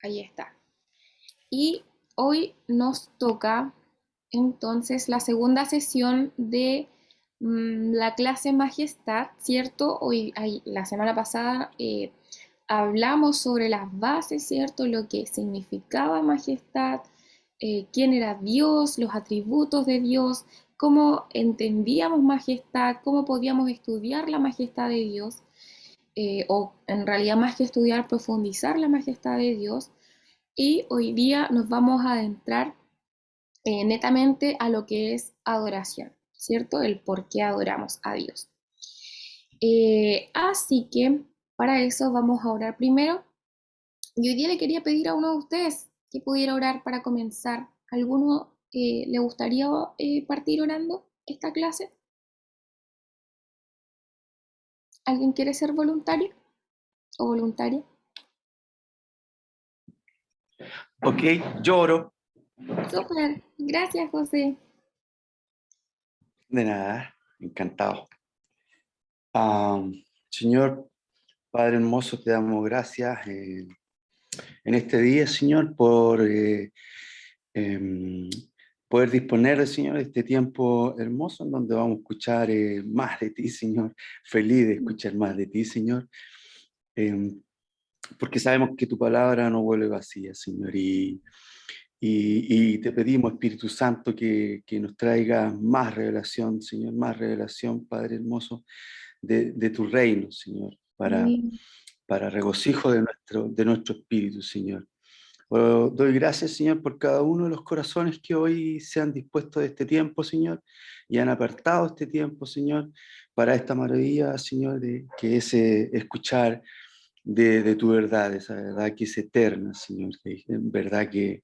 Ahí está. Y hoy nos toca entonces la segunda sesión de la clase Majestad, ¿cierto? La semana pasada hablamos sobre las bases, ¿cierto? Lo que significaba Majestad, quién era Dios, los atributos de Dios, cómo entendíamos Majestad, cómo podíamos estudiar la Majestad de Dios, o en realidad más que estudiar, profundizar la Majestad de Dios. Y hoy día nos vamos a adentrar netamente a lo que es adoración, ¿cierto? El por qué adoramos a Dios. Así que para eso vamos a orar primero. Y hoy día le quería pedir a uno de ustedes que pudiera orar para comenzar. ¿Alguno le gustaría partir orando esta clase? ¿Alguien quiere ser voluntario o voluntaria? Ok, lloro. Súper, gracias José. De nada, encantado. Ah, Señor, Padre hermoso, te damos gracias en este día, Señor, por em, poder disponer, Señor, de este tiempo hermoso en donde vamos a escuchar más de ti, Señor. Feliz de escuchar más de ti, Señor. Em, Porque sabemos que tu palabra no vuelve vacía, Señor, y te pedimos, Espíritu Santo, que nos traiga más revelación, Señor, más revelación, Padre hermoso, de tu reino, Señor, Amén. para regocijo de nuestro espíritu, Señor. Doy gracias, Señor, por cada uno de los corazones que hoy se han dispuesto de este tiempo, Señor, y han apartado este tiempo, Señor, para esta maravilla, Señor, que es escuchar de tu verdad, esa verdad que es eterna, Señor, verdad que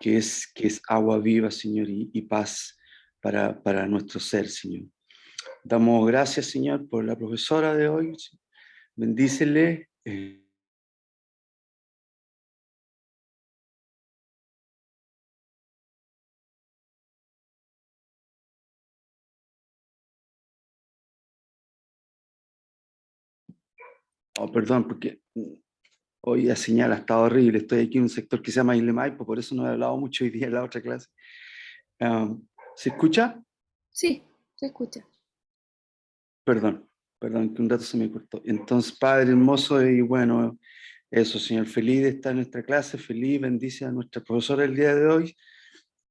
es agua viva, Señor, y paz para nuestro ser, Señor. Damos gracias, Señor, por la profesora de hoy. Bendícele. Oh, perdón, porque hoy la señal ha estado horrible. Estoy aquí en un sector que se llama Isle Maipo, por eso no he hablado mucho hoy día en la otra clase. ¿Se escucha? Sí, se escucha. Perdón, que un rato se me cortó. Entonces, Padre hermoso, y bueno, eso, Señor, feliz de estar en nuestra clase, feliz, bendice a nuestra profesora el día de hoy,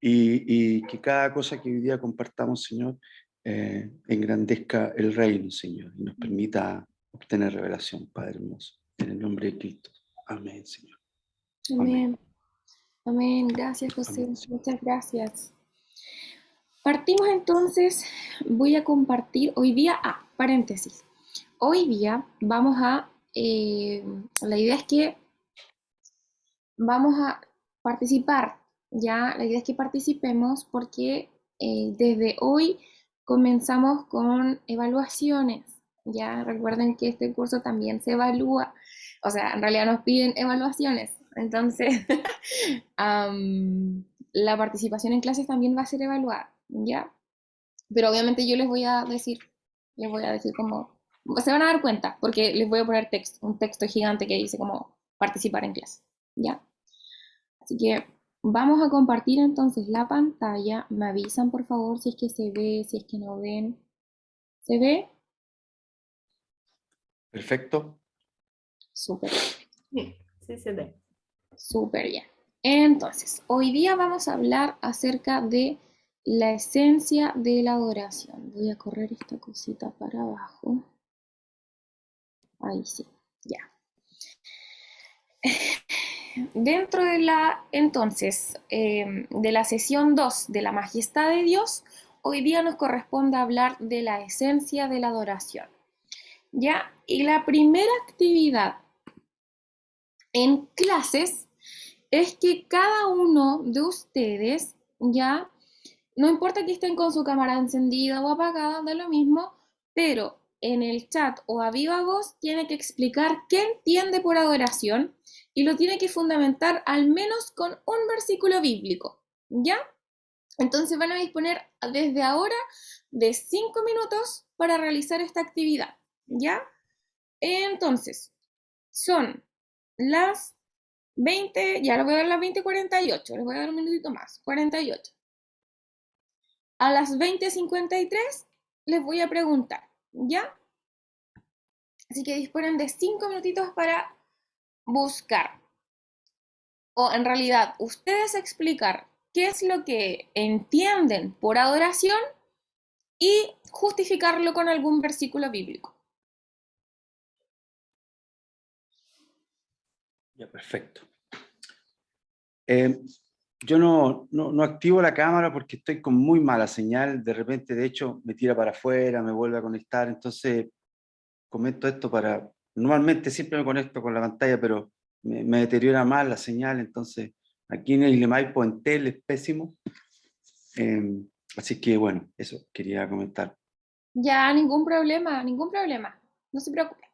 y que cada cosa que hoy día compartamos, Señor, engrandezca el reino, Señor, y nos permita obtener revelación, Padre hermoso. En el nombre de Cristo. Amén, Señor. Amén. Amén. Amén. Gracias, José. Amén, Señor. Muchas gracias. Partimos entonces, voy a compartir hoy día, paréntesis. Hoy día vamos la idea es que vamos a participar, ya, la idea es que participemos porque desde hoy comenzamos con evaluaciones, ya, recuerden que este curso también se evalúa, o sea, en realidad nos piden evaluaciones, entonces la participación en clases también va a ser evaluada, ya, pero obviamente yo les voy a decir cómo, se van a dar cuenta, porque les voy a poner un texto gigante que dice cómo participar en clase, ya. Así que vamos a compartir entonces la pantalla. Me avisan por favor si es que se ve, si es que no ven. ¿Se ve? Perfecto. Súper, Sí, sí se ve. súper bien. Entonces, hoy día vamos a hablar acerca de la esencia de la adoración. Voy a correr esta cosita para abajo. Ahí sí, ya. Dentro de de la sesión 2 de la Majestad de Dios, hoy día nos corresponde hablar de la esencia de la adoración. ¿Ya? Y la primera actividad en clases es que cada uno de ustedes, ¿ya? No importa que estén con su cámara encendida o apagada, da lo mismo, pero en el chat o a viva voz tiene que explicar qué entiende por adoración y lo tiene que fundamentar al menos con un versículo bíblico, ¿ya? Entonces van a disponer desde ahora de 5 minutos para realizar esta actividad, ¿ya? Entonces, son las 20, ya les voy a dar las 20:48, les voy a dar un minutito más, 48. A las 20:53 les voy a preguntar, ¿ya? Así que disponen de 5 minutitos para buscar, o en realidad ustedes explicar qué es lo que entienden por adoración y justificarlo con algún versículo bíblico. Ya, perfecto. Yo no activo la cámara porque estoy con muy mala señal. De repente, de hecho, me tira para afuera, me vuelve a conectar. Entonces, comento esto para... Normalmente siempre me conecto con la pantalla, pero me deteriora más la señal. Entonces, aquí en el Maipo en tele es pésimo. Así que, bueno, eso quería comentar. Ya, ningún problema, ningún problema. No se preocupe.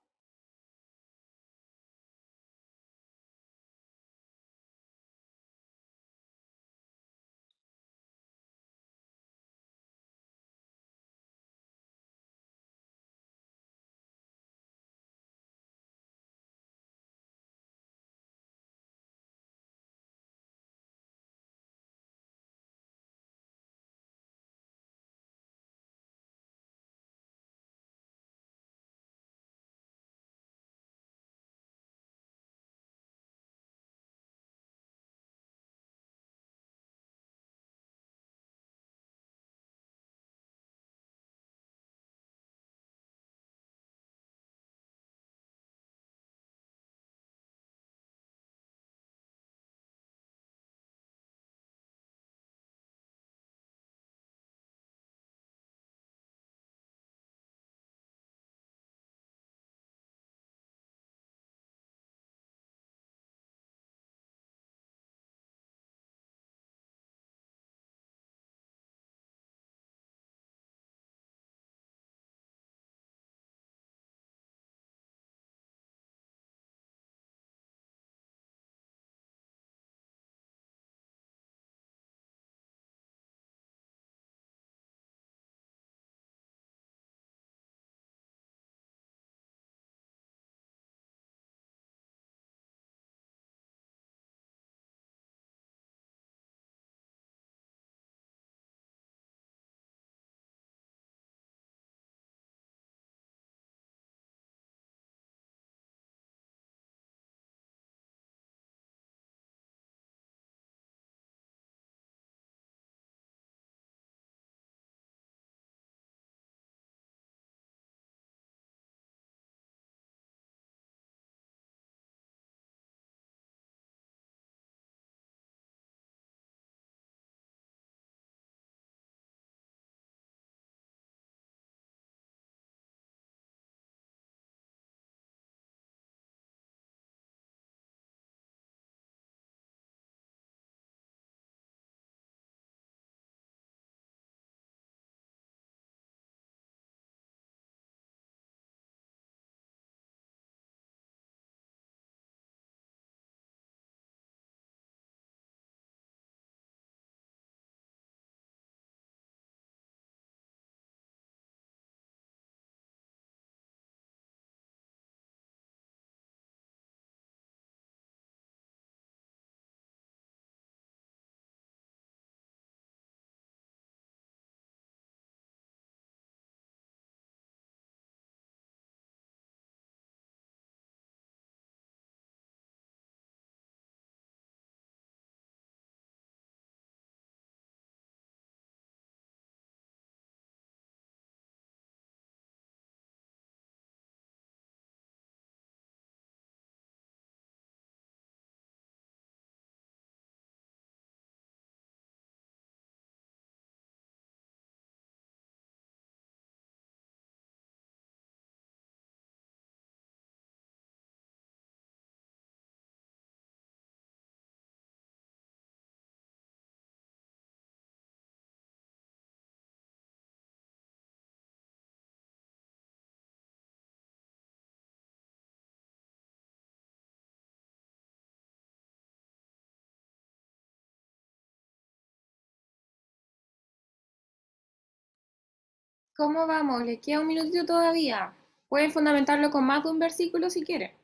¿Cómo vamos? ¿Le queda un minutito todavía? Pueden fundamentarlo con más de un versículo si quiere.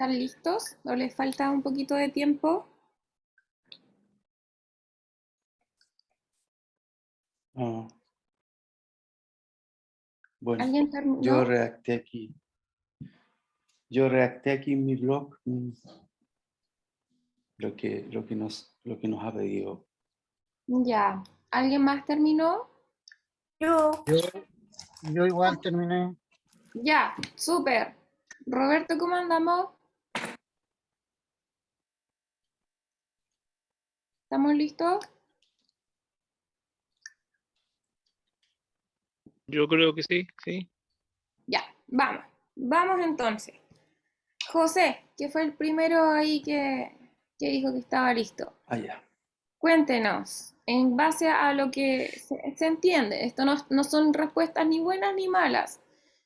¿Están listos? ¿O les falta un poquito de tiempo? Ah, bueno, ¿Alguien yo terminó? redacté aquí. Yo redacté aquí en mi blog lo que nos ha pedido. Ya. ¿Alguien más terminó? Yo, Yo igual terminé. Ya, súper. Roberto, ¿cómo andamos? ¿Estamos listos? Yo creo que sí, sí. Ya, vamos. Vamos entonces. José, que fue el primero ahí que dijo que estaba listo. Ya. Cuéntenos, en base a lo que se entiende, esto no son respuestas ni buenas ni malas,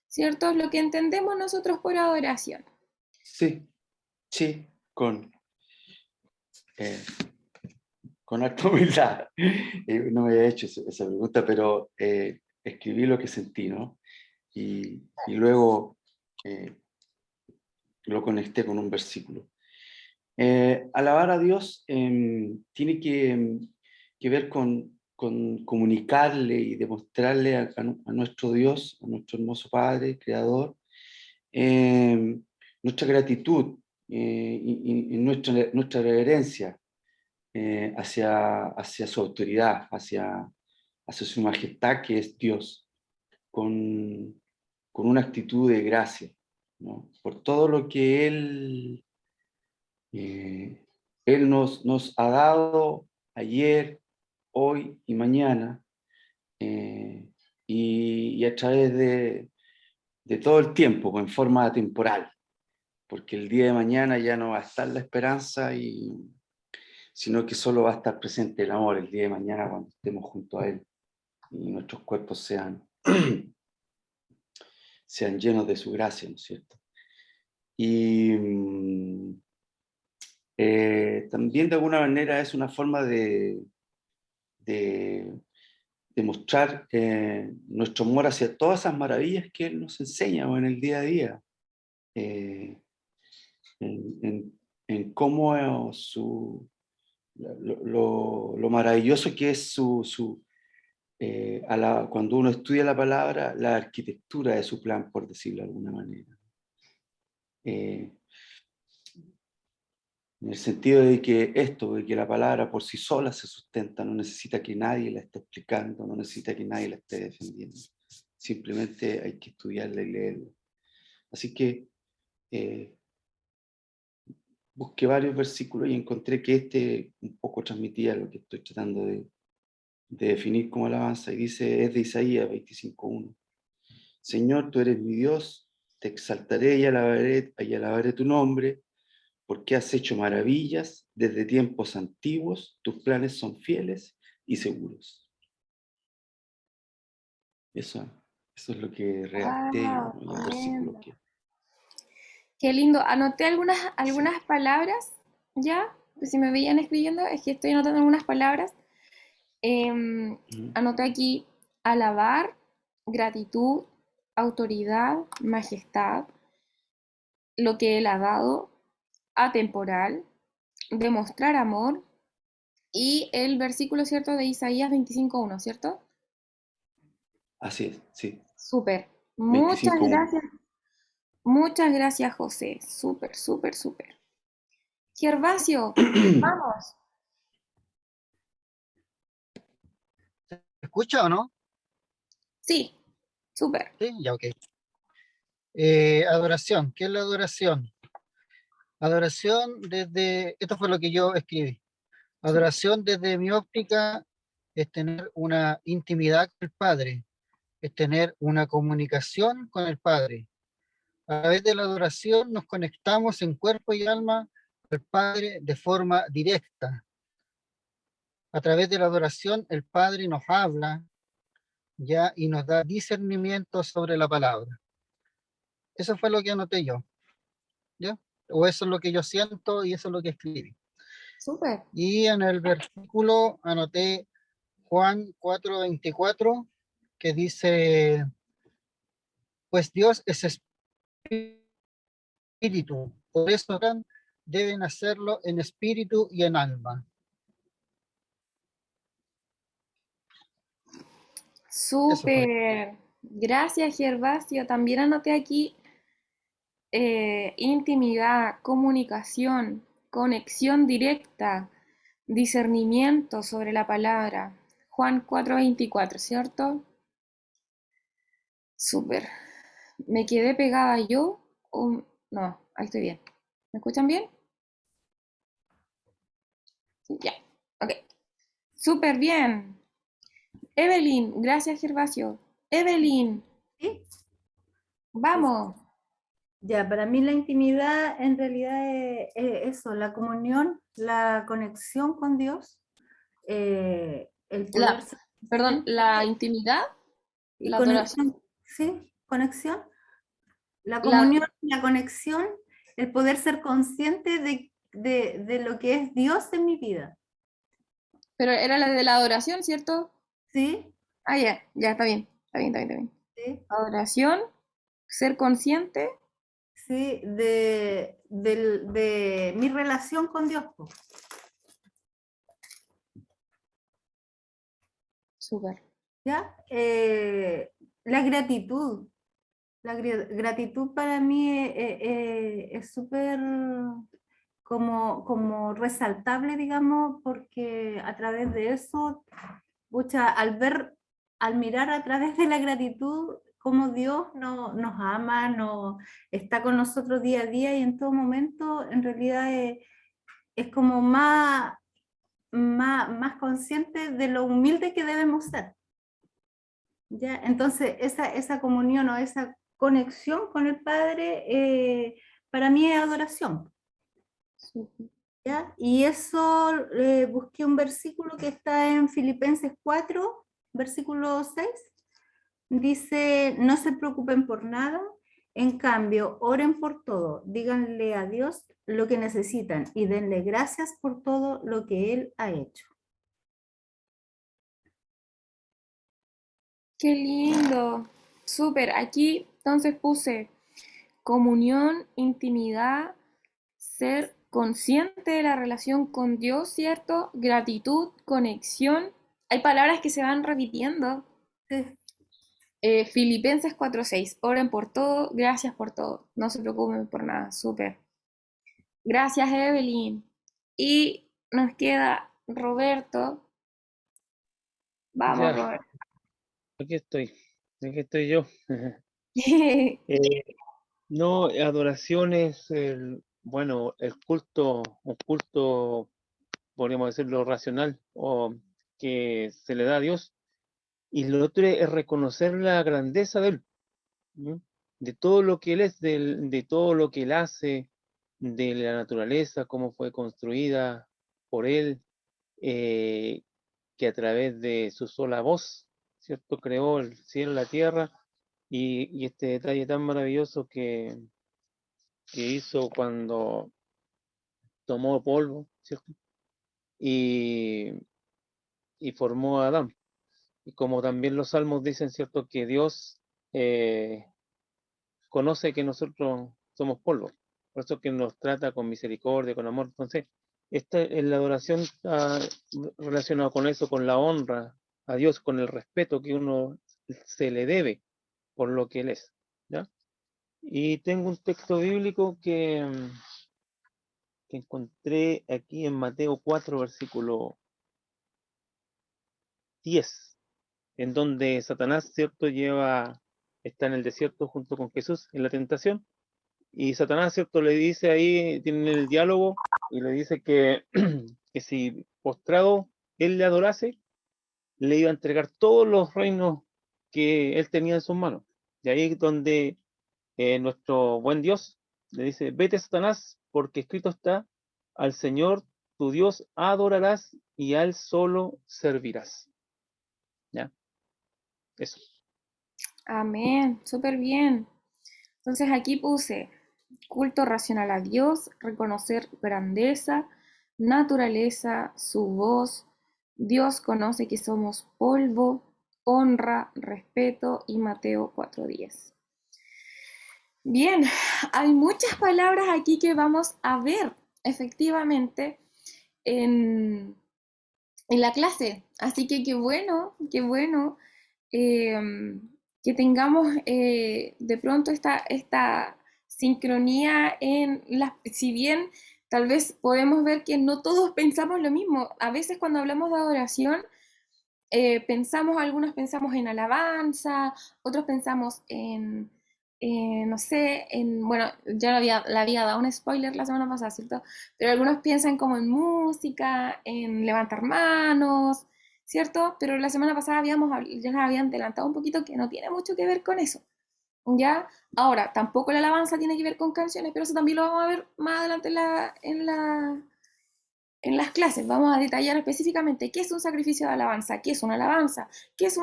¿cierto? Es lo que entendemos nosotros por adoración. Sí, sí, eh, con harta humildad. No me había hecho esa pregunta, pero escribí lo que sentí, ¿no? Y luego lo conecté con un versículo. Alabar a Dios tiene que ver con comunicarle y demostrarle a nuestro Dios, a nuestro hermoso Padre, Creador, nuestra gratitud y nuestra reverencia hacia su autoridad, hacia su majestad que es Dios, con una actitud de gracia, ¿no? Por todo lo que Él nos ha dado ayer, hoy y mañana, y a través de todo el tiempo, en forma temporal, porque el día de mañana ya no va a estar la esperanza, sino que solo va a estar presente el amor el día de mañana cuando estemos junto a Él y nuestros cuerpos sean llenos de su gracia, ¿no es cierto? Y también de alguna manera es una forma de mostrar nuestro amor hacia todas esas maravillas que Él nos enseña en el día a día, en, en cómo lo maravilloso que es cuando uno estudia la palabra, la arquitectura de su plan, por decirlo de alguna manera. En el sentido de que de que la palabra por sí sola se sustenta, no necesita que nadie la esté explicando, no necesita que nadie la esté defendiendo. Simplemente hay que estudiarla y leerla. Así que busqué varios versículos y encontré que este un poco transmitía lo que estoy tratando de definir como alabanza, y dice, es de Isaías 25:1. Señor, tú eres mi Dios, te exaltaré y alabaré tu nombre, porque has hecho maravillas desde tiempos antiguos, tus planes son fieles y seguros. Eso es lo que redacté yo, Wow, ¿no? Y el versículo tremendo. que... Qué lindo. Anoté algunas Sí. palabras ya, pues si me veían escribiendo, es que estoy anotando algunas palabras. Anoté aquí alabar, gratitud, autoridad, majestad, lo que Él ha dado, atemporal, demostrar amor y el versículo cierto de Isaías 25:1, ¿cierto? Así es, sí. Súper. 25:1. Muchas gracias, José. Súper, súper, súper. Gervasio, vamos. ¿Se escucha o no? Sí, súper. Sí, ya, ok. Adoración. ¿Qué es la adoración? Adoración esto fue lo que yo escribí. Adoración desde mi óptica es tener una intimidad con el Padre, es tener una comunicación con el Padre. A través de la adoración nos conectamos en cuerpo y alma al Padre de forma directa. A través de la adoración el Padre nos habla ya y nos da discernimiento sobre la palabra. Eso fue lo que anoté yo, ¿ya? O eso es lo que yo siento y eso es lo que escribí. Súper. Y en el versículo anoté Juan 4:24, que dice, pues Dios es espíritu, Por eso deben hacerlo en espíritu y en alma. Eso fue. Súper. Gracias, Gervasio. También anoté aquí intimidad, comunicación, conexión directa, discernimiento sobre la palabra. Juan 4:24, ¿cierto? Súper. ¿Me quedé pegada yo? No, ahí estoy bien. ¿Me escuchan bien? Sí, ya. Ok. Súper bien. Evelyn, gracias, Gervasio. Evelyn, ¿Sí? vamos. Ya, para mí la intimidad en realidad es eso, la comunión, la conexión con Dios, el poder ser Perdón, consciente la intimidad, y la adoración. conexión, ¿sí? Conexión, la La, comunión, la conexión, el poder ser consciente de lo que es Dios en mi vida, pero era la de la adoración, ¿cierto? ¿sí? Ah, ya, ya, está bien. Está bien, está bien, está bien. ¿Sí? Adoración, ser consciente. ¿Sí? De mi relación con Dios, po, Súper. ¿ya? La gratitud. Gratitud para mí es súper como resaltable, digamos, porque a través de eso, pucha, al mirar a través de la gratitud, cómo Dios nos ama, está con nosotros día a día y en todo momento, en realidad es como más consciente de lo humilde que debemos ser. ¿Ya? Entonces, esa comunión o esa conexión con el Padre, para mí es adoración. Súper. ¿Ya? Y eso, busqué un versículo que está en Filipenses 4, versículo 6. Dice, no se preocupen por nada, en cambio, oren por todo, díganle a Dios lo que necesitan y denle gracias por todo lo que Él ha hecho. Qué lindo. Súper. Aquí entonces puse comunión, intimidad, ser consciente de la relación con Dios, ¿cierto? Gratitud, conexión. Hay palabras que se van repitiendo. Sí. Filipenses 4:6. Oren por todo, gracias por todo. No se preocupen por nada. Súper. Gracias, Evelyn. Y nos queda Roberto. Vamos, Ya, Roberto. aquí estoy yo. Eh, no, adoración es bueno, un culto, podríamos decirlo, racional, o que se le da a Dios, y lo otro es reconocer la grandeza de Él, ¿no? De todo lo que Él es, de todo lo que Él hace, de la naturaleza, cómo fue construida por Él, eh, que a través de su sola voz, ¿cierto? Creó el cielo y la tierra, y este detalle tan maravilloso que hizo cuando tomó polvo, ¿cierto? Y, y formó a Adán. Y como también los salmos dicen, ¿cierto? Que Dios eh, conoce que nosotros somos polvo, por eso que nos trata con misericordia, con amor. Entonces, en la adoración está relacionado con eso, con la honra a Dios, con el respeto que uno se le debe por lo que Él es, ¿ya? Y tengo un texto bíblico que encontré aquí en Mateo 4, versículo 10, en donde Satanás, ¿cierto?, está en el desierto junto con Jesús en la tentación. Y Satanás, ¿cierto?, le dice ahí, tienen el diálogo, y le dice que, que si postrado él le adorase, le iba a entregar todos los reinos que él tenía en sus manos. De ahí donde nuestro buen Dios le dice, vete Satanás, porque escrito está, al Señor tu Dios adorarás y a él solo servirás. ¿Ya? Eso. Amén. Súper bien. Entonces aquí puse culto racional a Dios, reconocer grandeza, naturaleza, su voz. Dios conoce que somos polvo, honra, respeto y Mateo 4:10. Bien, hay muchas palabras aquí que vamos a ver efectivamente en la clase. Así que qué bueno que tengamos de pronto esta sincronía si bien tal vez podemos ver que no todos pensamos lo mismo. A veces cuando hablamos de adoración, algunos pensamos en alabanza, otros pensamos no sé, bueno, ya le había dado un spoiler la semana pasada, ¿cierto? Pero algunos piensan como en música, en levantar manos, ¿cierto? Pero la semana pasada ya les habían adelantado un poquito que no tiene mucho que ver con eso, ¿ya? Ahora, tampoco la alabanza tiene que ver con canciones, pero eso también lo vamos a ver más adelante en las clases. Vamos a detallar específicamente qué es un sacrificio de alabanza, qué es una alabanza, qué es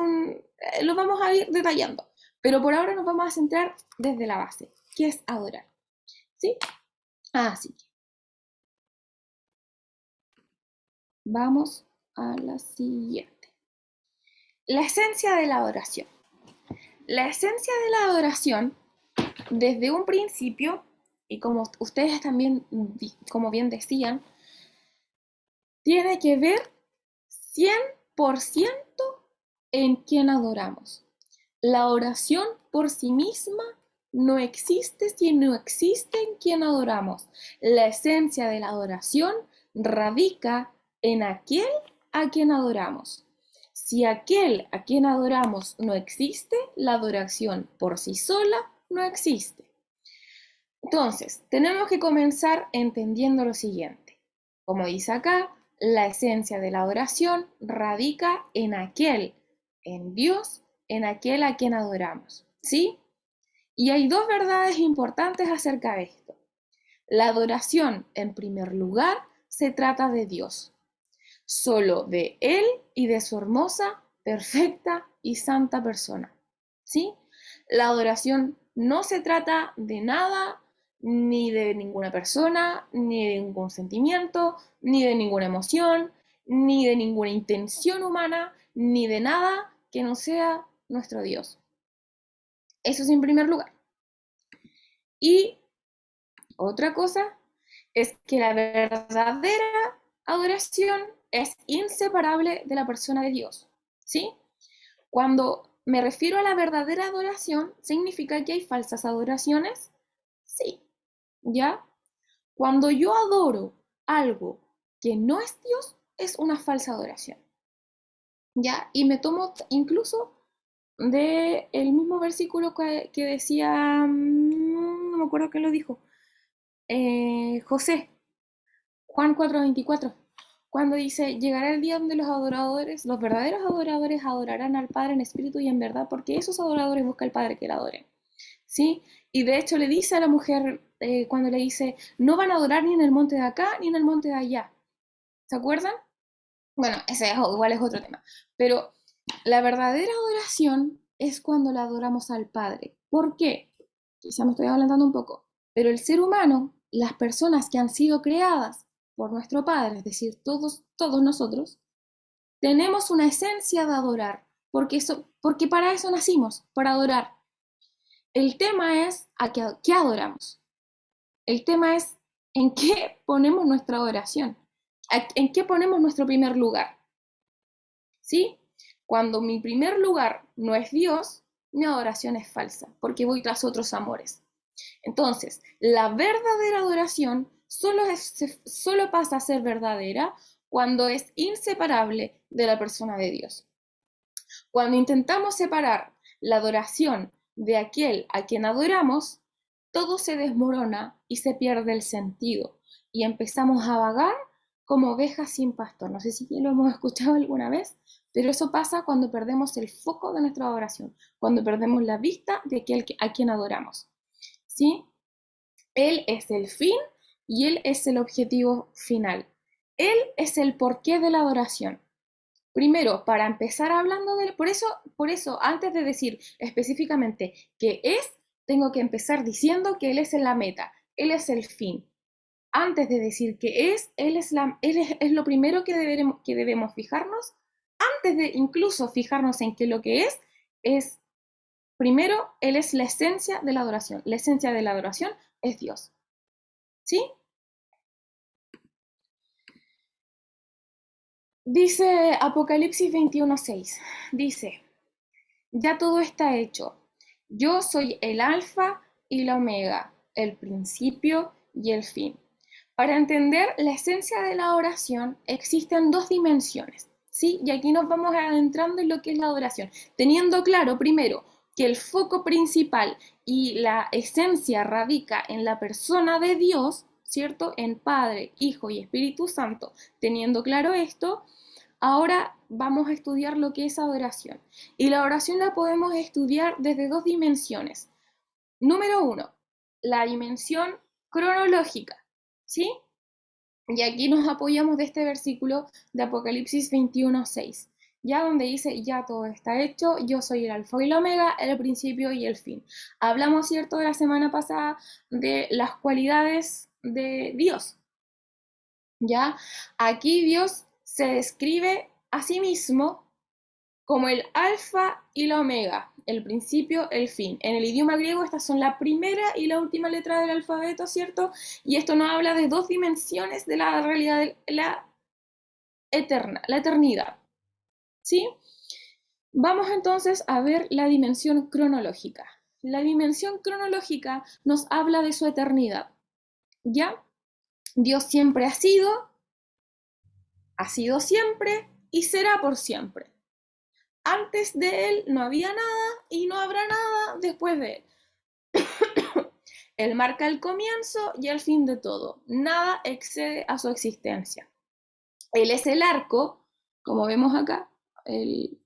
lo vamos a ir detallando. Pero por ahora nos vamos a centrar desde la base, qué es adorar. ¿Sí? Así que vamos a la siguiente. La esencia de la adoración. La esencia de la adoración, desde un principio, y como ustedes también, como bien decían, tiene que ver 100% en quien adoramos. La oración por sí misma no existe si no existe en quien adoramos. La esencia de la adoración radica en aquel a quien adoramos. Si aquel a quien adoramos no existe, la adoración por sí sola no existe. Entonces, tenemos que comenzar entendiendo lo siguiente. Como dice acá, la esencia de la adoración radica en Dios, en aquel a quien adoramos. ¿Sí? Y hay dos verdades importantes acerca de esto. La adoración, en primer lugar, se trata de Dios. Solo de Él y de su hermosa, perfecta y santa persona. ¿Sí? La adoración no se trata de nada, ni de ninguna persona, ni de ningún sentimiento, ni de ninguna emoción, ni de ninguna intención humana, ni de nada que no sea nuestro Dios. Eso es en primer lugar. Y otra cosa es que la verdadera adoración es inseparable de la persona de Dios. ¿Sí? Cuando me refiero a la verdadera adoración, ¿significa que hay falsas adoraciones? Sí, ¿ya? Cuando yo adoro algo que no es Dios, es una falsa adoración, ¿ya? Y me tomo incluso de el mismo versículo que decía, no me acuerdo quién lo dijo, José, Juan 4:24, cuando dice, llegará el día donde los verdaderos adoradores adorarán al Padre en espíritu y en verdad, porque esos adoradores buscan al Padre que la adoren. ¿Sí? Y de hecho le dice a la mujer, cuando le dice, no van a adorar ni en el monte de acá ni en el monte de allá. ¿Se acuerdan? Bueno, ese igual es otro tema. Pero la verdadera adoración es cuando la adoramos al Padre. ¿Por qué? Quizá me estoy adelantando un poco. Pero el ser humano, las personas que han sido creadas por nuestro Padre, es decir, todos nosotros, tenemos una esencia de adorar, porque para eso nacimos, para adorar. El tema es qué adoramos. El tema es en qué ponemos nuestra adoración, en qué ponemos nuestro primer lugar. ¿Sí? Cuando mi primer lugar no es Dios, mi adoración es falsa, porque voy tras otros amores. Entonces, la verdadera adoración solo pasa a ser verdadera cuando es inseparable de la persona de Dios. Cuando intentamos separar la adoración de aquel a quien adoramos, todo se desmorona y se pierde el sentido y empezamos a vagar como ovejas sin pastor. No sé si lo hemos escuchado alguna vez, pero eso pasa cuando perdemos el foco de nuestra adoración, cuando perdemos la vista de aquel a quien adoramos. ¿Sí? Él es el fin y Él es el objetivo final. Él es el porqué de la adoración. Primero, para empezar hablando de... Por eso, antes de decir específicamente qué es, tengo que empezar diciendo que Él es la meta, Él es el fin. Antes de decir qué es, Él es lo primero que debemos fijarnos. Antes de incluso fijarnos en qué lo que es Primero, Él es la esencia de la adoración. La esencia de la adoración es Dios. ¿Sí? Dice Apocalipsis 21:6. Dice, ya todo está hecho. Yo soy el alfa y la omega, el principio y el fin. Para entender la esencia de la adoración existen dos dimensiones, ¿sí? Y aquí nos vamos adentrando en lo que es la adoración, teniendo claro primero que el foco principal y la esencia radica en la persona de Dios, ¿cierto? En Padre, Hijo y Espíritu Santo. Teniendo claro esto, ahora vamos a estudiar lo que es adoración. Y la adoración la podemos estudiar desde dos dimensiones. Número 1, la dimensión cronológica, ¿sí? Y aquí nos apoyamos de este versículo de Apocalipsis 21:6, ya donde dice, ya todo está hecho, yo soy el alfa y la omega, el principio y el fin. Hablamos, ¿cierto?, de la semana pasada de las cualidades de Dios, ¿ya? Aquí Dios se describe a sí mismo como el alfa y la omega, el principio, el fin. En el idioma griego estas son la primera y la última letra del alfabeto, ¿cierto? Y esto nos habla de dos dimensiones de la realidad de la eternidad, ¿sí? Vamos entonces a ver la dimensión cronológica. La dimensión cronológica nos habla de su eternidad, ¿ya? Dios siempre ha sido siempre y será por siempre. Antes de Él no había nada y no habrá nada después de Él. Él marca el comienzo y el fin de todo. Nada excede a su existencia. Él es el arco, como vemos acá, el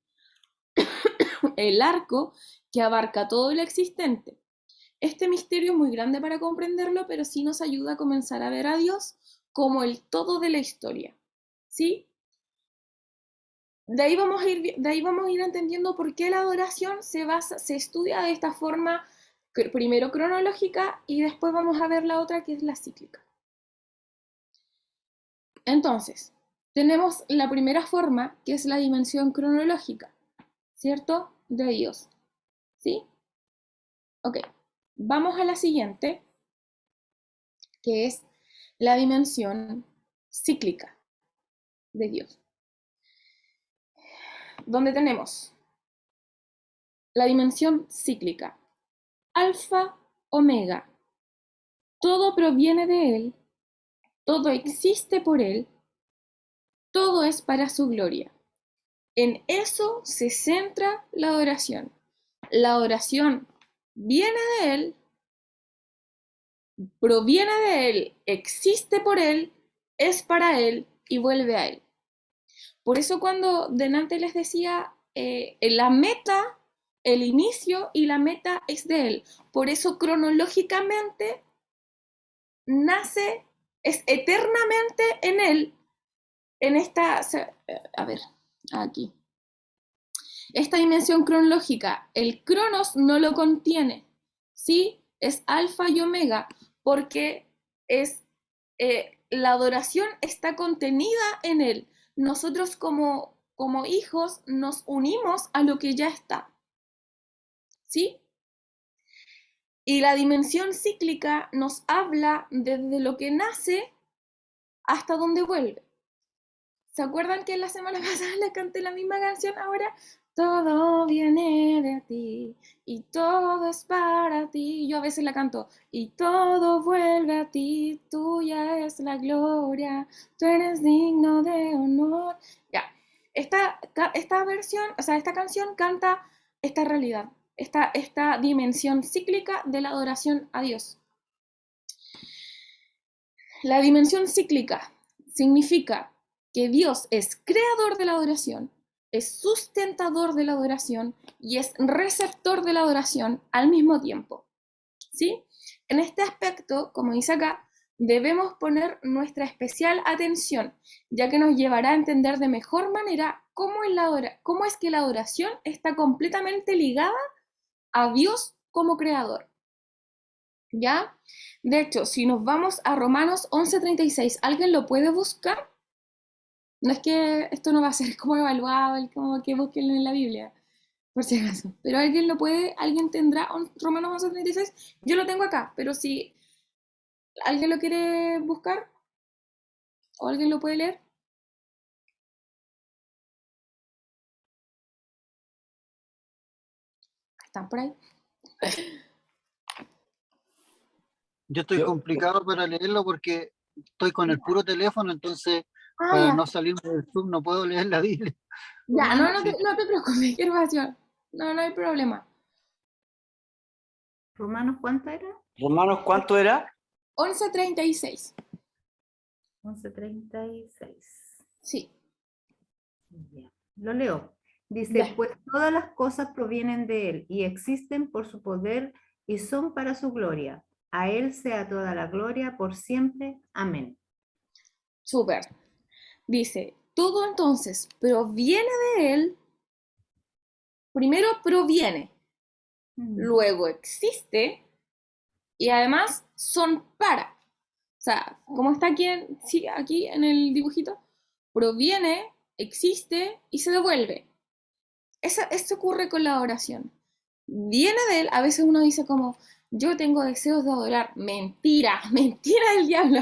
arco que abarca todo lo existente. Este misterio es muy grande para comprenderlo, pero sí nos ayuda a comenzar a ver a Dios como el todo de la historia, ¿sí? De ahí vamos a ir entendiendo por qué la adoración se estudia de esta forma, primero cronológica y después vamos a ver la otra que es la cíclica. Entonces, tenemos la primera forma que es la dimensión cronológica, ¿cierto? De Dios, ¿sí? Ok, vamos a la siguiente, que es la dimensión cíclica de Dios, donde tenemos la dimensión cíclica, alfa, omega, todo proviene de Él, todo existe por Él, todo es para su gloria. En eso se centra la adoración. La adoración viene de Él, proviene de Él, existe por Él, es para Él y vuelve a Él. Por eso cuando delante les decía, la meta, el inicio y la meta es de Él. Por eso cronológicamente nace, es eternamente en Él, en esta, a ver, aquí. Esta dimensión cronológica, el cronos no lo contiene, ¿sí? Es alfa y omega, porque es, la adoración está contenida en Él. Nosotros como hijos nos unimos a lo que ya está, ¿sí? Y la dimensión cíclica nos habla desde lo que nace hasta donde vuelve. ¿Se acuerdan que la semana pasada les canté la misma canción? Ahora, todo viene de ti y todo es para ti. Yo a veces la canto, y todo vuelve a ti, tuya es la gloria, tú eres digno de honor. Ya, esta versión, o sea, esta canción canta esta realidad, esta dimensión cíclica de la adoración a Dios. La dimensión cíclica significa que Dios es creador de la adoración, es sustentador de la adoración y es receptor de la adoración al mismo tiempo, ¿sí? En este aspecto, como dice acá, debemos poner nuestra especial atención, ya que nos llevará a entender de mejor manera cómo es que la adoración está completamente ligada a Dios como creador, ¿ya? De hecho, si nos vamos a Romanos 11:36, ¿alguien lo puede buscar? No es que esto no va a ser como evaluado, como que busquen en la Biblia, por si acaso. Pero alguien lo puede, alguien tendrá Romanos 11:36. Yo lo tengo acá, pero si alguien lo quiere buscar o alguien lo puede leer. Están por ahí. Yo estoy Yo- complicado para leerlo porque estoy con el puro teléfono, entonces Ah, para ya. no salirme del Zoom no puedo leer la Biblia. Ya, no, Romanos, no te preocupes, qué oración. No, no hay problema. Romanos, ¿cuánto era? Romanos, ¿cuánto era? 11:36. 11:36. Sí, Ya, lo leo. Dice, ya. pues todas las cosas provienen de Él y existen por su poder y son para su gloria. A Él sea toda la gloria por siempre. Amén. Súper. Dice, todo entonces proviene de Él. Primero proviene, luego existe y además son para. O sea, como está aquí sí, aquí en el dibujito, proviene, existe y se devuelve. Esto ocurre con la oración. Viene de él, a veces uno dice como, yo tengo deseos de adorar. Mentira, mentira del diablo.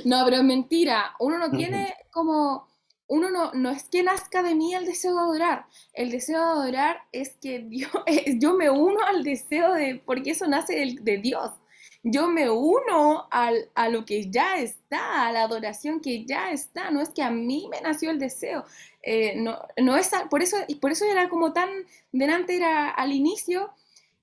No, pero es mentira. Uno no tiene como, uno no es que nazca de mí el deseo de adorar. El deseo de adorar es que Dios, yo me uno al deseo de, porque eso nace de Dios. Yo me uno a lo que ya está, a la adoración que ya está. No es que a mí me nació el deseo. No es, por eso era como tan, delante era al inicio,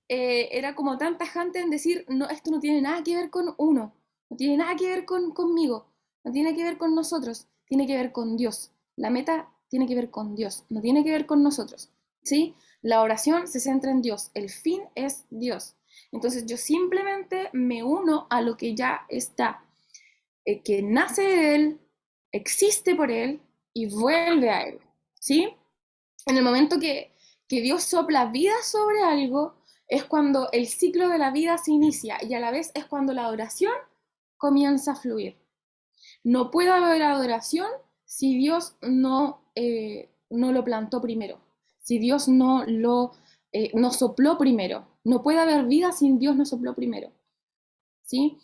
era como tan tajante en decir, no, esto no tiene nada que ver con uno, no tiene nada que ver conmigo, no tiene que ver con nosotros, tiene que ver con Dios. La meta tiene que ver con Dios, no tiene que ver con nosotros, ¿sí? La oración se centra en Dios, el fin es Dios. Entonces yo simplemente me uno a lo que ya está, que nace de Él, existe por Él y vuelve a Él, ¿sí? En el momento que Dios sopla vida sobre algo, es cuando el ciclo de la vida se inicia y a la vez es cuando la adoración comienza a fluir. No puede haber adoración si Dios no lo plantó primero, si Dios no sopló primero. No puede haber vida sin Dios no sopló primero, ¿sí?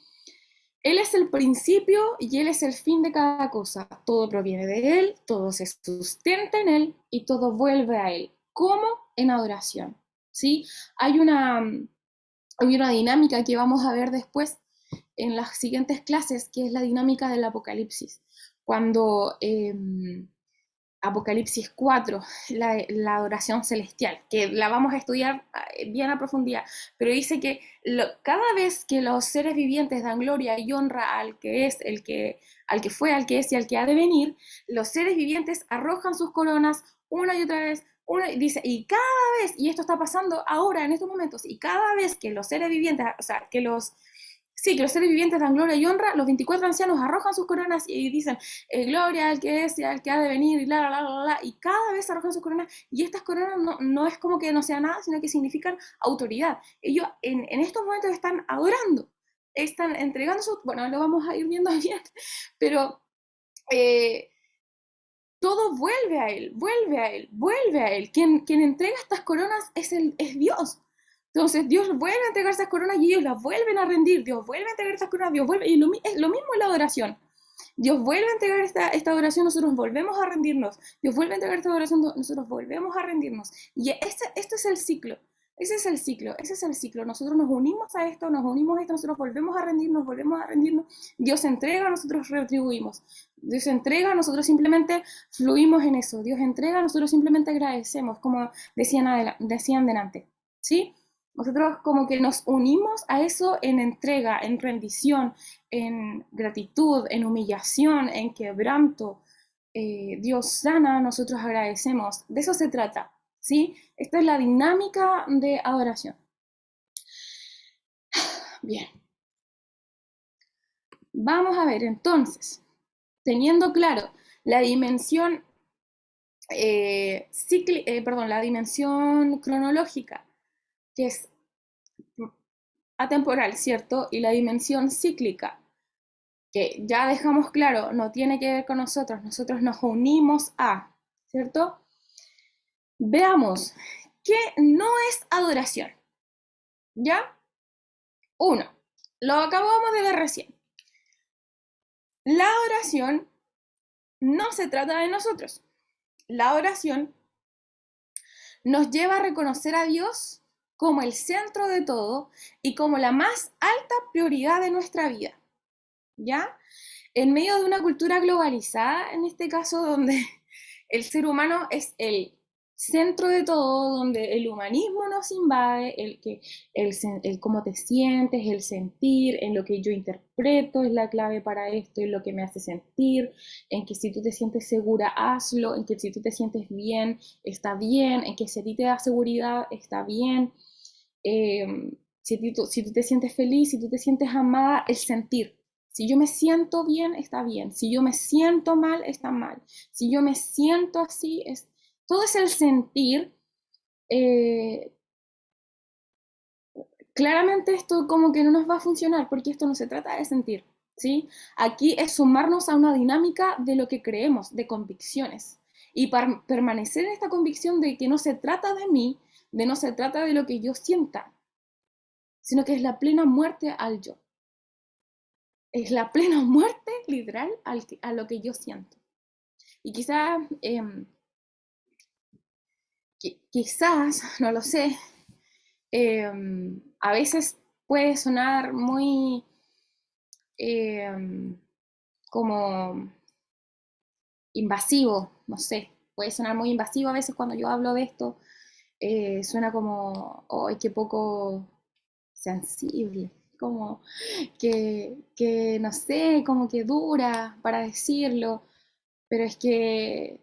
Él es el principio y Él es el fin de cada cosa. Todo proviene de Él, todo se sustenta en Él y todo vuelve a Él. ¿Cómo? En adoración. ¿Sí? Hay una, hay una dinámica que vamos a ver después en las siguientes clases, que es la dinámica del Apocalipsis. Cuando Apocalipsis 4, la adoración celestial, que la vamos a estudiar bien a profundidad, pero dice que cada vez que los seres vivientes dan gloria y honra al que es, al que fue, al que es y al que ha de venir, los seres vivientes arrojan sus coronas una y otra vez, dice, y cada vez, y esto está pasando ahora en estos momentos, y cada vez que los seres vivientes, o sea, sí, que los seres vivientes dan gloria y honra, los 24 ancianos arrojan sus coronas y dicen, gloria al que es y al que ha de venir, y y cada vez arrojan sus coronas, y estas coronas no es como que no sea nada, sino que significan autoridad. Ellos en estos momentos están adorando, están entregando su, bueno, lo vamos a ir viendo bien, pero todo vuelve a él, vuelve a él, vuelve a él. Quien entrega estas coronas es Dios. Entonces Dios vuelve a entregar estas coronas y ellos las vuelven a rendir. Dios vuelve a entregar estas coronas, Dios vuelve. Y es lo mismo en la adoración. Dios vuelve a entregar esta adoración, nosotros volvemos a rendirnos. Dios vuelve a entregar esta adoración, nosotros volvemos a rendirnos. Y este es el ciclo. Ese es el ciclo, ese es el ciclo. Nosotros nos unimos a esto, nosotros volvemos a rendirnos, volvemos a rendirnos. Dios entrega, nosotros retribuimos. Dios entrega, nosotros simplemente fluimos en eso. Dios entrega, nosotros simplemente agradecemos, como decían delante. ¿Sí? Nosotros como que nos unimos a eso en entrega, en rendición, en gratitud, en humillación, en quebranto. Dios sana, nosotros agradecemos. De eso se trata, ¿sí? Esta es la dinámica de adoración. Bien. Vamos a ver entonces, teniendo claro la dimensión, la dimensión cronológica, que es atemporal, ¿cierto? Y la dimensión cíclica, que ya dejamos claro, no tiene que ver con nosotros nos unimos a, ¿cierto? Veamos ¿qué no es adoración? ¿Ya? 1. Lo acabamos de ver recién. La adoración no se trata de nosotros. La adoración nos lleva a reconocer a Dios como el centro de todo y como la más alta prioridad de nuestra vida. ¿Ya? En medio de una cultura globalizada, en este caso, donde el ser humano es el centro de todo, donde el humanismo nos invade, el cómo te sientes, el sentir, en lo que yo interpreto es la clave para esto, en lo que me hace sentir, en que si tú te sientes segura, hazlo, en que si tú te sientes bien, está bien, en que si a ti te da seguridad, está bien, si tú te sientes feliz, si tú te sientes amada, el sentir. Si yo me siento bien, está bien. Si yo me siento mal, está mal. Si yo me siento así, todo es el sentir. Claramente esto como que no nos va a funcionar porque esto no se trata de sentir, ¿sí? Aquí es sumarnos a una dinámica de lo que creemos, de convicciones. Y permanecer en esta convicción de que no se trata de mí, de no se trata de lo que yo sienta, sino que es la plena muerte al yo. Es la plena muerte literal a lo que yo siento. Y quizás, no lo sé, a veces puede sonar muy como invasivo, no sé, puede sonar muy invasivo a veces cuando yo hablo de esto, suena como, ¡ay, qué poco sensible! Como que, no sé, como que dura para decirlo, pero es que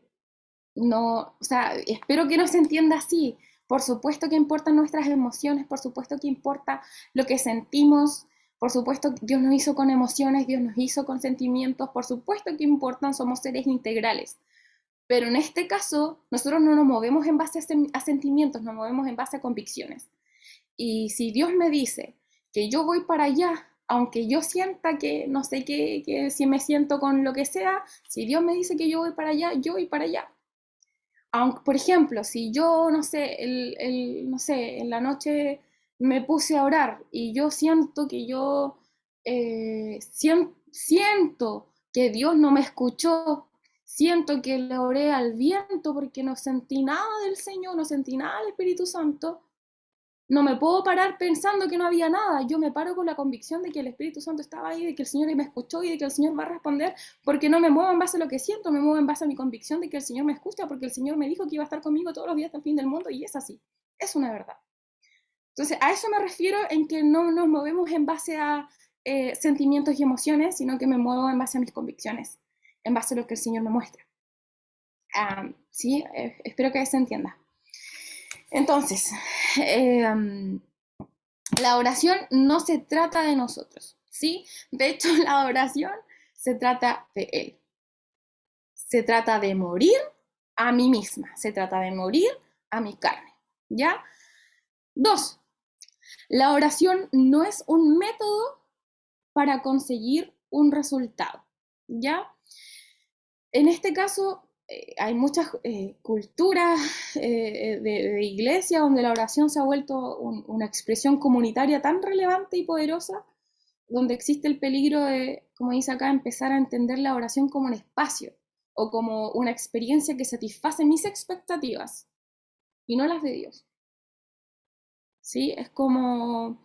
no, o sea, espero que no se entienda así. Por supuesto que importan nuestras emociones, por supuesto que importa lo que sentimos, por supuesto que Dios nos hizo con emociones, Dios nos hizo con sentimientos, por supuesto que importan, somos seres integrales. Pero en este caso, nosotros no nos movemos en base a sentimientos, nos movemos en base a convicciones. Y si Dios me dice que yo voy para allá, aunque yo sienta que no sé qué, que si me siento con lo que sea, si Dios me dice que yo voy para allá, yo voy para allá. Aunque, por ejemplo, si yo, no sé, no sé, en la noche me puse a orar y yo siento que yo siento que Dios no me escuchó, siento que le oré al viento porque no sentí nada del Señor, no sentí nada del Espíritu Santo, no me puedo parar pensando que no había nada. Yo me paro con la convicción de que el Espíritu Santo estaba ahí, de que el Señor me escuchó y de que el Señor va a responder, porque no me muevo en base a lo que siento, me muevo en base a mi convicción de que el Señor me escucha, porque el Señor me dijo que iba a estar conmigo todos los días hasta el fin del mundo, y es así. Es una verdad. Entonces, a eso me refiero en que no nos movemos en base a sentimientos y emociones, sino que me muevo en base a mis convicciones, en base a lo que el Señor me muestra. Sí, espero que se entienda. Entonces, la oración no se trata de nosotros, ¿sí? De hecho, la oración se trata de Él. Se trata de morir a mí misma, se trata de morir a mi carne, ¿ya? 2. La oración no es un método para conseguir un resultado, ¿ya? En este caso, hay muchas culturas de iglesia donde la oración se ha vuelto una expresión comunitaria tan relevante y poderosa, donde existe el peligro de, como dice acá, empezar a entender la oración como un espacio o como una experiencia que satisface mis expectativas y no las de Dios. ¿Sí? Es como,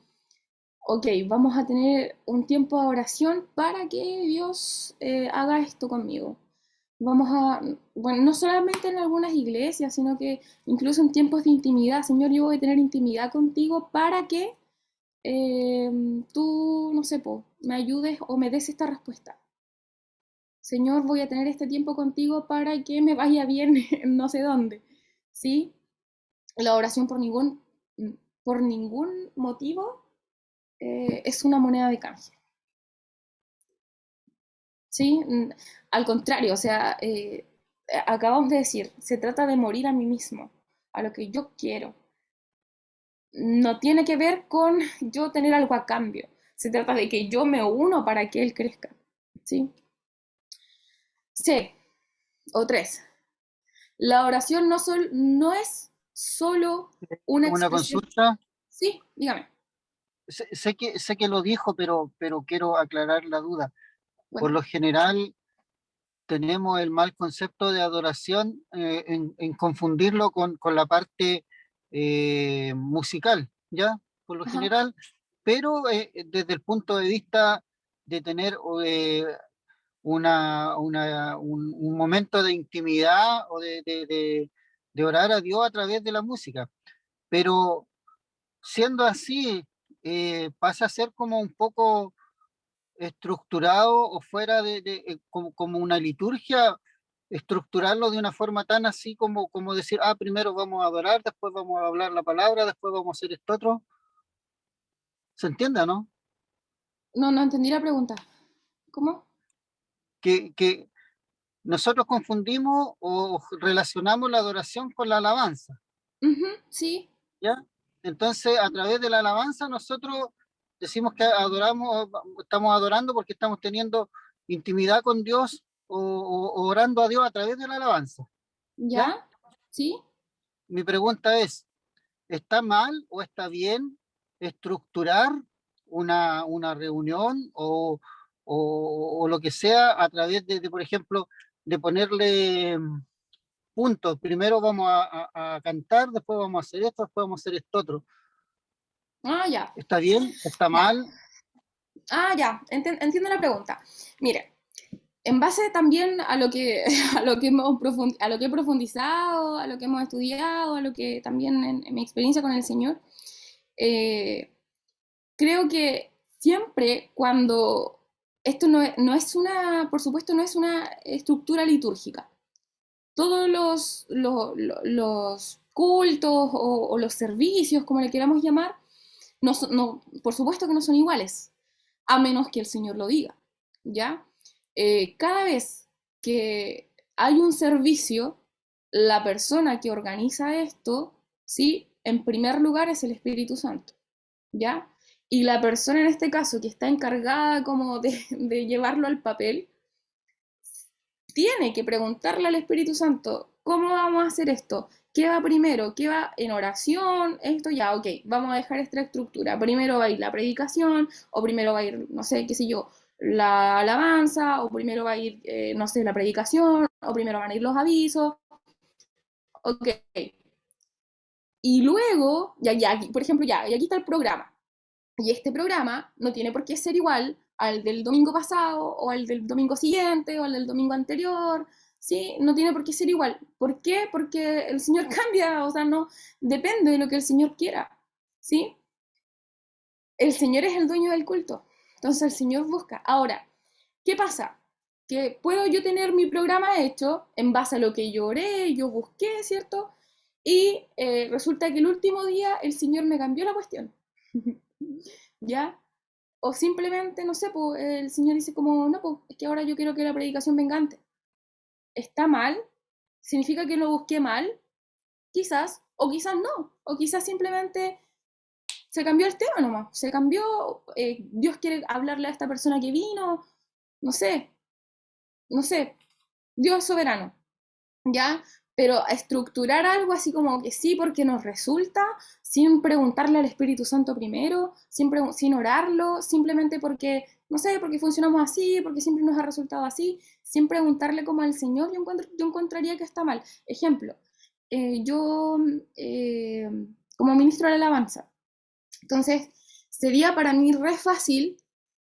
ok, vamos a tener un tiempo de oración para que Dios haga esto conmigo. Vamos a, bueno, no solamente en algunas iglesias, sino que incluso en tiempos de intimidad. Señor, yo voy a tener intimidad contigo para que tú, no sé, me ayudes o me des esta respuesta. Señor, voy a tener este tiempo contigo para que me vaya bien en no sé dónde. ¿Sí? La oración por ningún motivo es una moneda de canje. ¿Sí? Al contrario, o sea, acabamos de decir, se trata de morir a mí mismo, a lo que yo quiero. No tiene que ver con yo tener algo a cambio. Se trata de que yo me uno para que Él crezca. ¿Sí? C, o 3. La oración no es solo una Una expresión. consulta. Sí, dígame. Sé que lo dijo, pero quiero aclarar la duda. Por Bueno, lo general tenemos el mal concepto de adoración en confundirlo con la parte musical, ¿ya? Por lo ajá, general, pero desde el punto de vista de tener un momento de intimidad o de orar a Dios a través de la música. Pero siendo así, pasa a ser como un poco estructurado o fuera como una liturgia, estructurarlo de una forma tan así como decir, primero vamos a adorar, después vamos a hablar la palabra, después vamos a hacer esto otro. ¿Se entiende, no? no entendí la pregunta. ¿Cómo? Que nosotros confundimos o relacionamos la adoración con la alabanza, Ujú, sí, ¿ya? Entonces, a través de la alabanza, nosotros decimos que adoramos, estamos adorando porque estamos teniendo intimidad con Dios o orando a Dios a través de la alabanza, ¿ya? ya, sí. Mi pregunta es, ¿está mal o está bien estructurar una reunión o lo que sea a través por ejemplo, de ponerle puntos? Primero vamos a cantar, después vamos a hacer esto, después vamos a hacer esto otro. Ah, ya, ¿Está bien? ¿Está ya. mal? Ya, entiendo la pregunta. Mire, en base también a lo que, a lo que he profundizado, a lo que hemos estudiado, a lo que también en mi experiencia con el Señor, eh, creo que siempre cuando esto no es una, por supuesto, no es una estructura litúrgica. Todos los cultos o los servicios, como le queramos llamar, por supuesto que no son iguales, a menos que el Señor lo diga, ¿ya? Cada vez que hay un servicio, la persona que organiza esto, ¿sí? En primer lugar es el Espíritu Santo, ¿ya? Y la persona en este caso que está encargada como de llevarlo al papel, tiene que preguntarle al Espíritu Santo, ¿cómo vamos a hacer esto? ¿Qué va primero? ¿Qué va en oración? Esto ya, ok, vamos a dejar esta estructura. Primero va a ir la predicación, o primero va a ir, no sé, qué sé yo, la alabanza, o primero va a ir, no sé, la predicación, o primero van a ir los avisos. Ok. Y luego, ya, por ejemplo, y aquí está el programa. Y este programa no tiene por qué ser igual al del domingo pasado, o al del domingo siguiente, o al del domingo anterior, ¿sí? No tiene por qué ser igual. ¿Por qué? Porque el Señor cambia, o sea, no depende de lo que el Señor quiera, ¿sí? El Señor es el dueño del culto, entonces el Señor busca. Ahora, ¿qué pasa? Que puedo yo tener mi programa hecho en base a lo que yo oré, yo busqué, ¿cierto? Y resulta que el último día el Señor me cambió la cuestión. ¿Ya? O simplemente, no sé, pues, el Señor dice como, no, pues es que ahora yo quiero que la predicación venga antes. ¿Está mal? ¿Significa que lo busqué mal? Quizás, o quizás no, o quizás simplemente se cambió el tema nomás, se cambió, Dios quiere hablarle a esta persona que vino, no sé, no sé, Dios es soberano. ¿Ya? Pero estructurar algo así como que sí porque nos resulta, sin preguntarle al Espíritu Santo primero, sin orarlo, simplemente porque, no sé, porque funcionamos así, porque siempre nos ha resultado así, sin preguntarle como al Señor, yo encontraría que está mal. Ejemplo, yo como ministro de la alabanza, entonces sería para mí re fácil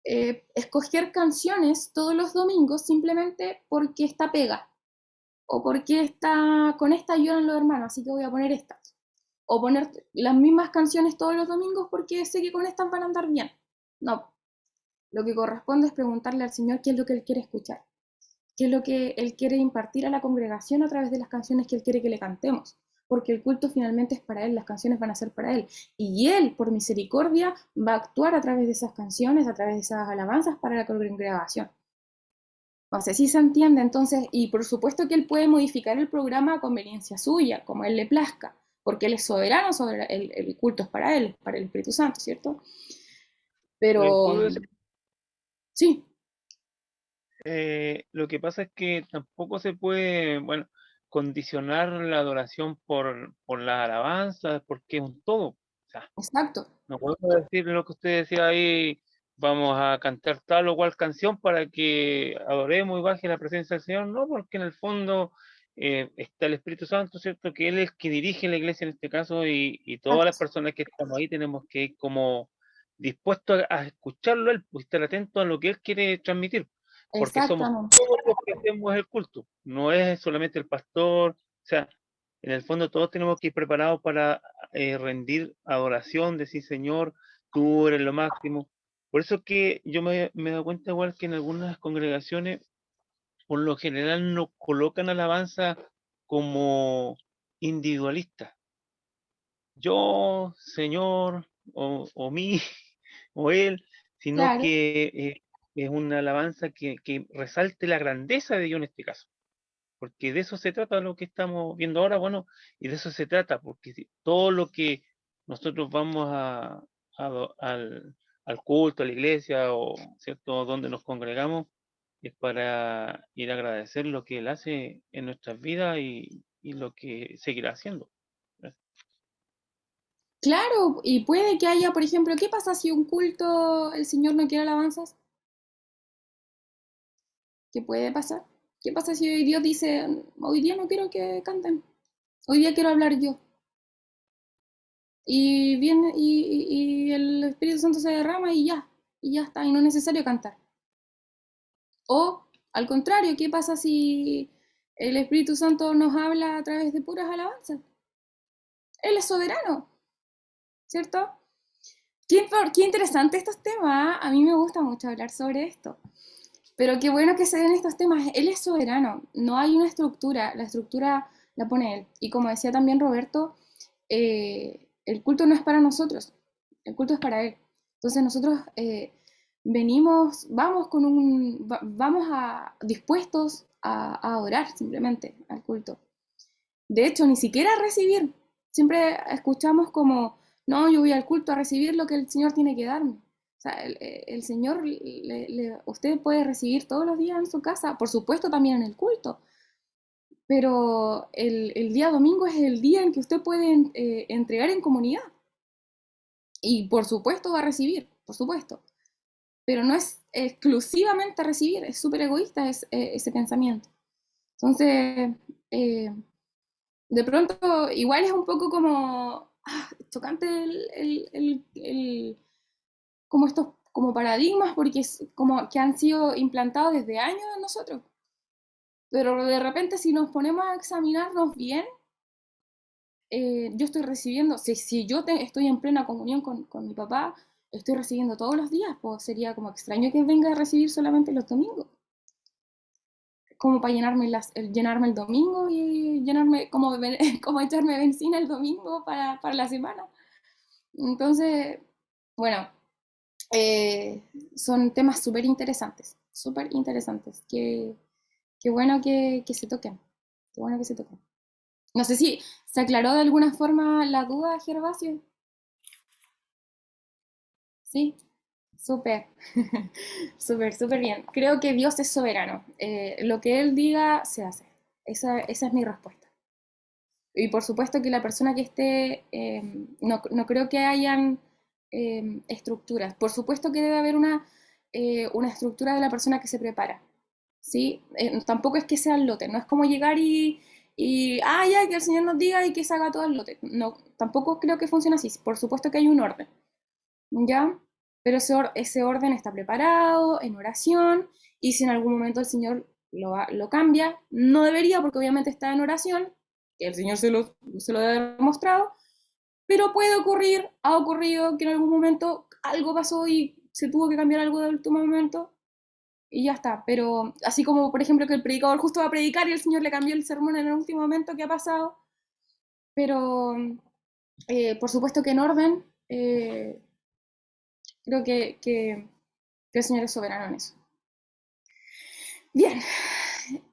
escoger canciones todos los domingos simplemente porque está pega o porque con esta ayudan los hermanos, así que voy a poner estas. O poner las mismas canciones todos los domingos porque sé que con estas van a andar bien. No, lo que corresponde es preguntarle al Señor qué es lo que Él quiere escuchar, qué es lo que Él quiere impartir a la congregación a través de las canciones que Él quiere que le cantemos, porque el culto finalmente es para Él, las canciones van a ser para Él. Y Él, por misericordia, va a actuar a través de esas canciones, a través de esas alabanzas para la congregación. No sé si se entiende, entonces, y por supuesto que él puede modificar el programa a conveniencia suya, como él le plazca, porque él es soberano sobre el culto es para él, para el Espíritu Santo, ¿cierto? Pero ¿Puedo decir? sí, Lo que pasa es que tampoco se puede, bueno, condicionar la adoración por la alabanza, porque es un todo. O sea, Exacto. no podemos decir lo que usted decía ahí, vamos a cantar tal o cual canción para que adoremos y baje la presencia del Señor, no, porque en el fondo está el Espíritu Santo, ¿cierto? Que Él es el que dirige la iglesia en este caso y todas las Exacto. personas que estamos ahí tenemos que ir como dispuestos a escucharlo a Él, pues estar atentos a lo que Él quiere transmitir, porque somos Exactamente. todos los que hacemos el culto, no es solamente el pastor, o sea, en el fondo todos tenemos que ir preparados para rendir adoración, decir, Señor, tú eres lo máximo. Por eso que yo me he dado cuenta igual que en algunas congregaciones, por lo general no colocan alabanza como individualista. Yo, Señor, o mí, o Él, sino Claro. que es una alabanza que resalte la grandeza de Dios en este caso. Porque de eso se trata lo que estamos viendo ahora, bueno, y de eso se trata, porque todo lo que nosotros vamos al culto, a la iglesia, o cierto, donde nos congregamos, es para ir a agradecer lo que Él hace en nuestras vidas y lo que seguirá haciendo. Claro, y puede que haya, por ejemplo, ¿qué pasa si un culto el Señor no quiere alabanzas? ¿Qué puede pasar? ¿Qué pasa si hoy Dios dice, hoy día no quiero que canten, hoy día quiero hablar yo? Y viene y el Espíritu Santo se derrama y ya está, y no es necesario cantar. O al contrario, ¿qué pasa si el Espíritu Santo nos habla a través de puras alabanzas? Él es soberano, ¿cierto? Qué interesante estos temas. A mí me gusta mucho hablar sobre esto. Pero qué bueno que se den estos temas. Él es soberano, no hay una estructura, la estructura la pone él. Y como decía también Roberto, el culto no es para nosotros, el culto es para él. Entonces nosotros vamos dispuestos a adorar simplemente al culto. De hecho, ni siquiera a recibir. Siempre escuchamos como, no, yo voy al culto a recibir lo que el Señor tiene que darme. O sea, el Señor, usted puede recibir todos los días en su casa, por supuesto también en el culto, pero el día domingo es el día en que usted puede entregar en comunidad. Y por supuesto va a recibir, por supuesto. Pero no es exclusivamente recibir, es súper egoísta ese pensamiento. Entonces, de pronto igual es un poco como chocante como estos como paradigmas porque es como que han sido implantados desde años en nosotros. Pero de repente si nos ponemos a examinarnos bien, yo estoy recibiendo, si yo estoy en plena comunión con mi papá, estoy recibiendo todos los días, pues sería como extraño que venga a recibir solamente los domingos. Como para llenarme el domingo y llenarme, como echarme benzina el domingo para la semana. Entonces, bueno, son temas súper interesantes, súper interesantes. Qué bueno que se toquen, qué bueno que se toquen. No sé si se aclaró de alguna forma la duda, Gervasio. Sí, súper, súper, súper bien. Creo que Dios es soberano. Lo que Él diga, se hace. Esa es mi respuesta. Y por supuesto que la persona que esté, no creo que hayan estructuras. Por supuesto que debe haber una estructura de la persona que se prepara. ¿Sí? Tampoco es que sea el lote, no es como llegar ya, que el Señor nos diga y que se haga todo el lote. No, tampoco creo que funcione así. Por supuesto que hay un orden, ¿ya? Pero ese orden está preparado, en oración, y si en algún momento el Señor lo cambia, no debería, porque obviamente está en oración, que el Señor se lo debe haber mostrado, pero puede ocurrir, ha ocurrido que en algún momento algo pasó y se tuvo que cambiar algo de último momento, y ya está. Pero así como, por ejemplo, que el predicador justo va a predicar y el Señor le cambió el sermón en el último momento, ¿qué ha pasado? Pero, por supuesto que en orden, creo que el Señor es soberano en eso. Bien,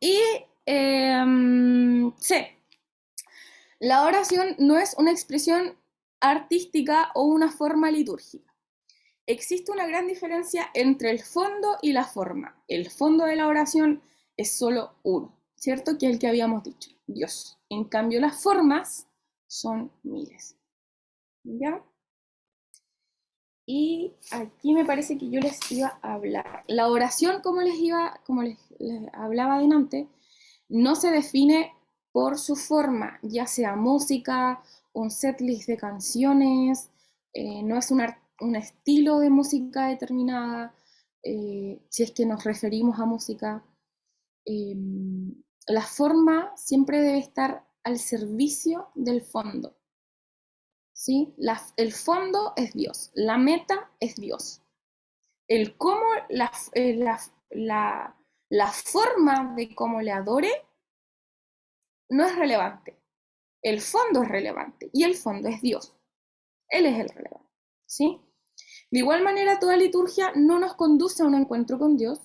y C. La oración no es una expresión artística o una forma litúrgica. Existe una gran diferencia entre el fondo y la forma. El fondo de la oración es solo uno, ¿cierto? Que el que habíamos dicho, Dios. En cambio, las formas son miles. ¿Ya? Y aquí me parece que yo les iba a hablar. La oración, como les hablaba delante, no se define por su forma, ya sea música, un setlist de canciones, no es un estilo de música determinada, si es que nos referimos a música. La forma siempre debe estar al servicio del fondo. ¿Sí? El fondo es Dios, la meta es Dios. El cómo, la forma de cómo le adore no es relevante. El fondo es relevante y el fondo es Dios. Él es el relevante. ¿Sí? De igual manera, toda liturgia no nos conduce a un encuentro con Dios.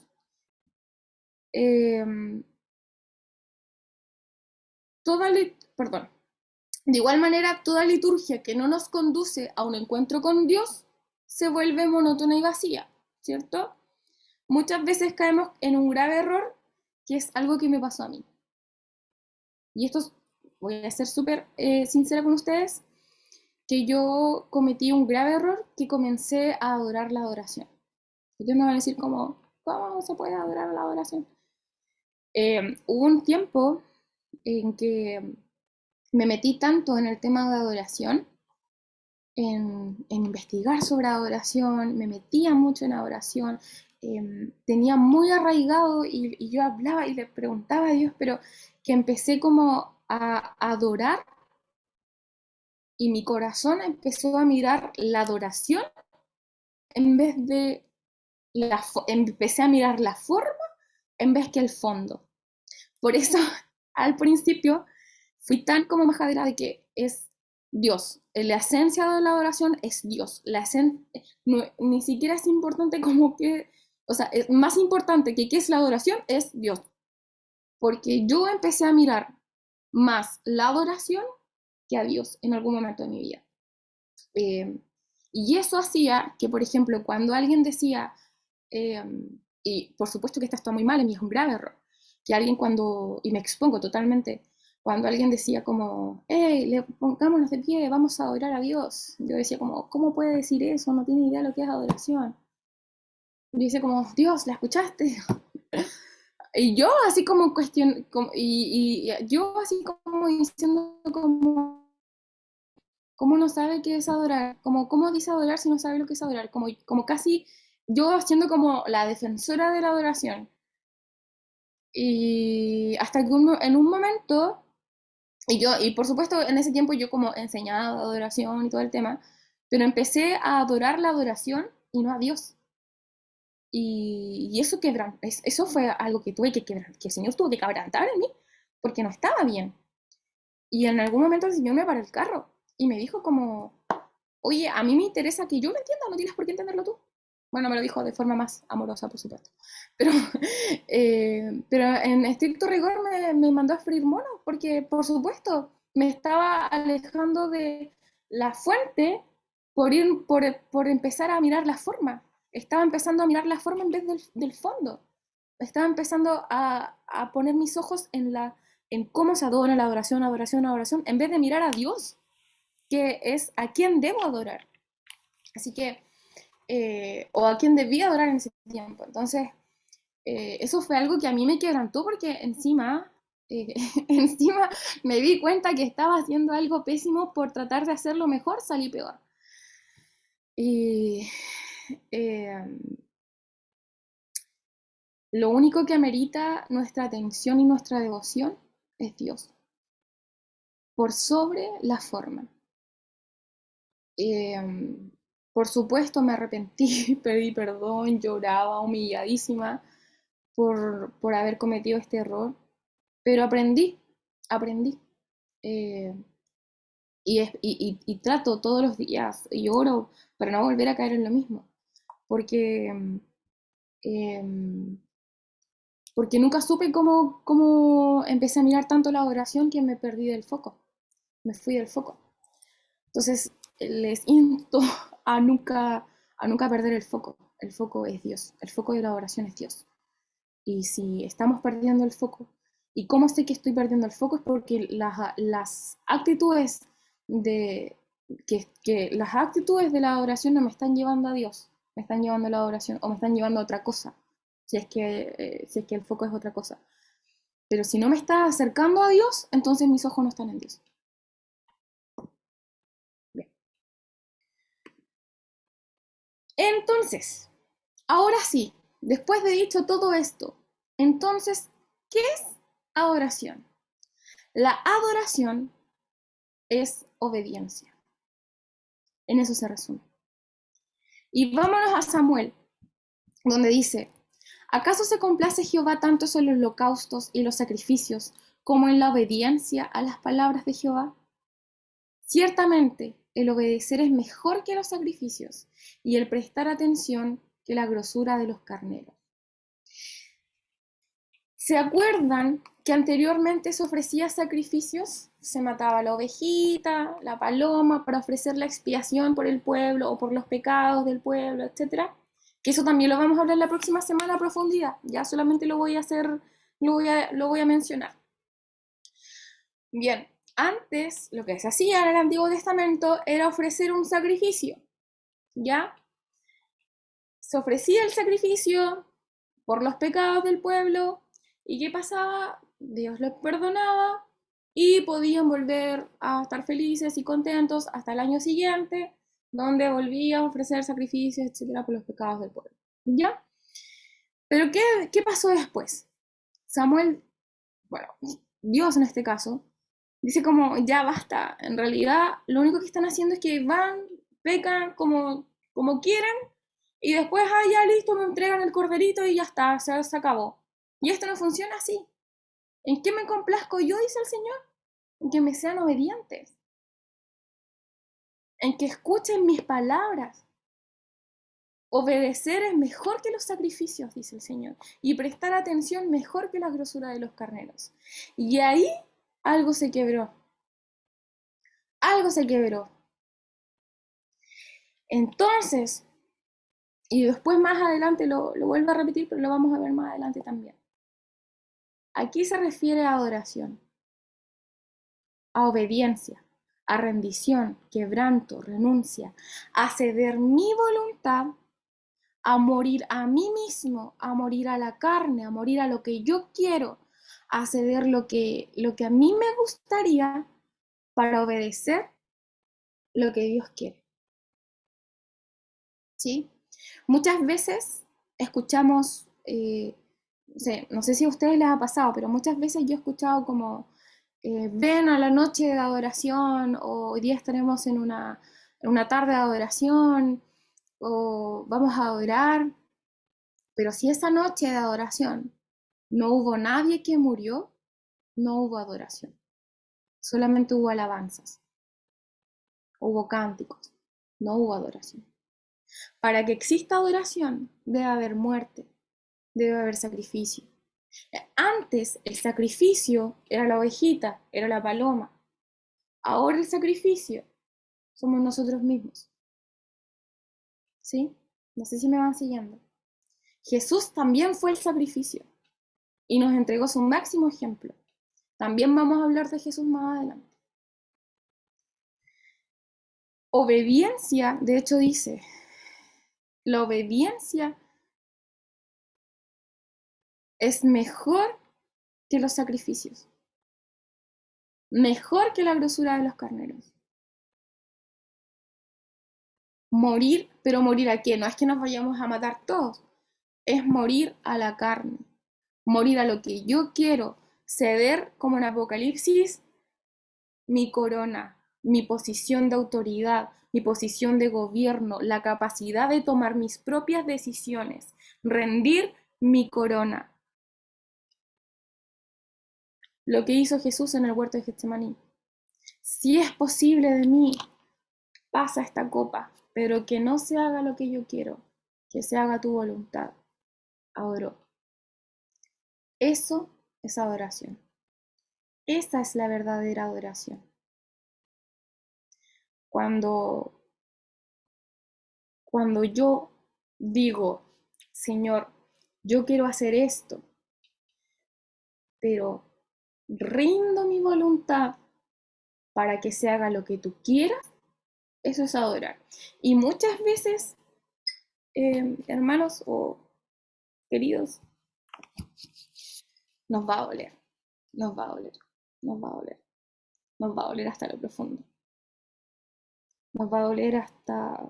Perdón. De igual manera, toda liturgia que no nos conduce a un encuentro con Dios se vuelve monótona y vacía, ¿cierto? Muchas veces caemos en un grave error, que es algo que me pasó a mí. Y esto voy a ser súper sincera con ustedes, que yo cometí un grave error que comencé a adorar la adoración. Ellos me van a decir ¿cómo se puede adorar la adoración? Hubo un tiempo en que me metí tanto en el tema de adoración, en investigar sobre adoración, me metía mucho en adoración, tenía muy arraigado y yo hablaba y le preguntaba a Dios, pero que empecé como a adorar y mi corazón empezó a mirar la adoración en vez de empecé a mirar la forma en vez que el fondo. Por eso al principio fui tan como majadera de que es Dios. La esencia de la adoración es Dios. Ni siquiera es importante como que, o sea, es más importante que qué es la adoración es Dios. Porque yo empecé a mirar más la adoración que a Dios en algún momento de mi vida. Y eso hacía que, por ejemplo, cuando alguien decía, y por supuesto que esto está muy mal, y es un grave error, que alguien y me expongo totalmente, cuando alguien decía como, hey, pongámonos de pie, vamos a adorar a Dios, yo decía como, ¿cómo puede decir eso? No tiene idea de lo que es adoración. Y yo decía como, Dios, ¿la escuchaste? Y yo así como y yo así como diciendo como, ¿cómo no sabe qué es adorar? ¿Cómo dice adorar si no sabe lo que es adorar? Como casi yo haciendo como la defensora de la adoración. Y hasta que en un momento, y por supuesto en ese tiempo yo como enseñaba adoración y todo el tema, pero empecé a adorar la adoración y no a Dios. Y eso fue algo que tuve que quebrantar, que el Señor tuvo que quebrantar en mí, porque no estaba bien. Y en algún momento el Señor me paró el carro y me dijo como, oye, a mí me interesa que yo lo entienda, no tienes por qué entenderlo tú. Bueno, me lo dijo de forma más amorosa, por supuesto. Pero, pero en estricto rigor me mandó a freír mono, porque por supuesto me estaba alejando de la fuente por empezar a mirar la forma. Estaba empezando a mirar la forma en vez del fondo. Estaba empezando a poner mis ojos en cómo se adora la adoración, en vez de mirar a Dios, que es a quien debo adorar. Así que, o a quien debía adorar en ese tiempo. Entonces, eso fue algo que a mí me quebrantó porque encima me di cuenta que estaba haciendo algo pésimo por tratar de hacerlo mejor, salí peor. Y lo único que amerita nuestra atención y nuestra devoción es Dios, por sobre la forma. Por supuesto me arrepentí, pedí perdón, lloraba humilladísima por haber cometido este error, pero aprendí. Eh, y trato todos los días y oro para no volver a caer en lo mismo, porque, porque nunca supe cómo empecé a mirar tanto la adoración que me perdí del foco, me fui del foco. Entonces les insto a nunca perder el foco. El foco es Dios, el foco de la adoración es Dios. Y si estamos perdiendo el foco ¿Y cómo sé que estoy perdiendo el foco? Es porque las actitudes las actitudes de la adoración no me están llevando a Dios, me están llevando a la adoración o me están llevando a otra cosa, si es que el foco es otra cosa. Pero si no me está acercando a Dios, entonces mis ojos no están en Dios. Bien. Entonces, ahora sí, después de dicho todo esto, entonces, ¿qué es adoración? La adoración es obediencia. En eso se resume. Y vámonos a Samuel, donde dice, ¿acaso se complace Jehová tanto en los holocaustos y los sacrificios como en la obediencia a las palabras de Jehová? Ciertamente, el obedecer es mejor que los sacrificios y el prestar atención que la grosura de los carneros. ¿Se acuerdan que anteriormente se ofrecía sacrificios? Se mataba la ovejita, la paloma, para ofrecer la expiación por el pueblo o por los pecados del pueblo, etc. Que eso también lo vamos a hablar la próxima semana a profundidad. Ya solamente lo voy a mencionar. Bien, antes lo que se hacía en el Antiguo Testamento era ofrecer un sacrificio. ¿Ya? Se ofrecía el sacrificio por los pecados del pueblo. ¿Y qué pasaba? Dios los perdonaba y podían volver a estar felices y contentos hasta el año siguiente, donde volvían a ofrecer sacrificios, etcétera, por los pecados del pueblo. ¿Ya? Pero ¿qué pasó después? Samuel, bueno, Dios en este caso, dice como, ya basta. En realidad, lo único que están haciendo es que van, pecan como quieren, y después, ya listo, me entregan el corderito y ya está, se acabó. Y esto no funciona así. ¿En qué me complazco yo, dice el Señor? En que me sean obedientes. En que escuchen mis palabras. Obedecer es mejor que los sacrificios, dice el Señor. Y prestar atención mejor que la grosura de los carneros. Y ahí algo se quebró. Algo se quebró. Entonces, y después más adelante lo vuelvo a repetir, pero lo vamos a ver más adelante también. Aquí se refiere a adoración, a obediencia, a rendición, quebranto, renuncia, a ceder mi voluntad, a morir a mí mismo, a morir a la carne, a morir a lo que yo quiero, a ceder lo que a mí me gustaría para obedecer lo que Dios quiere. ¿Sí? Muchas veces escuchamos, no sé si a ustedes les ha pasado, pero muchas veces yo he escuchado como, ven a la noche de adoración, o hoy día estaremos en una tarde de adoración, o vamos a adorar, pero si esa noche de adoración no hubo nadie que murió, no hubo adoración, solamente hubo alabanzas, hubo cánticos, no hubo adoración. Para que exista adoración debe haber muerte, debe haber sacrificio. Antes el sacrificio era la ovejita, era la paloma. Ahora el sacrificio somos nosotros mismos. ¿Sí? No sé si me van siguiendo. Jesús también fue el sacrificio y nos entregó su máximo ejemplo. También vamos a hablar de Jesús más adelante. Obediencia, de hecho dice, la obediencia es mejor que los sacrificios, mejor que la grosura de los carneros. Morir, pero ¿morir a qué? No es que nos vayamos a matar todos, es morir a la carne, morir a lo que yo quiero, ceder, como en Apocalipsis, mi corona, mi posición de autoridad, mi posición de gobierno, la capacidad de tomar mis propias decisiones, rendir mi corona. Lo que hizo Jesús en el huerto de Getsemaní. Si es posible de mí, pasa esta copa, pero que no se haga lo que yo quiero, que se haga tu voluntad. Adoró. Eso es adoración. Esa es la verdadera adoración. Cuando yo digo, Señor, yo quiero hacer esto, pero rindo mi voluntad para que se haga lo que tú quieras, eso es adorar. Y muchas veces, hermanos o queridos, nos va a doler, nos va a doler, nos va a doler, nos va a doler hasta lo profundo. Nos va a doler hasta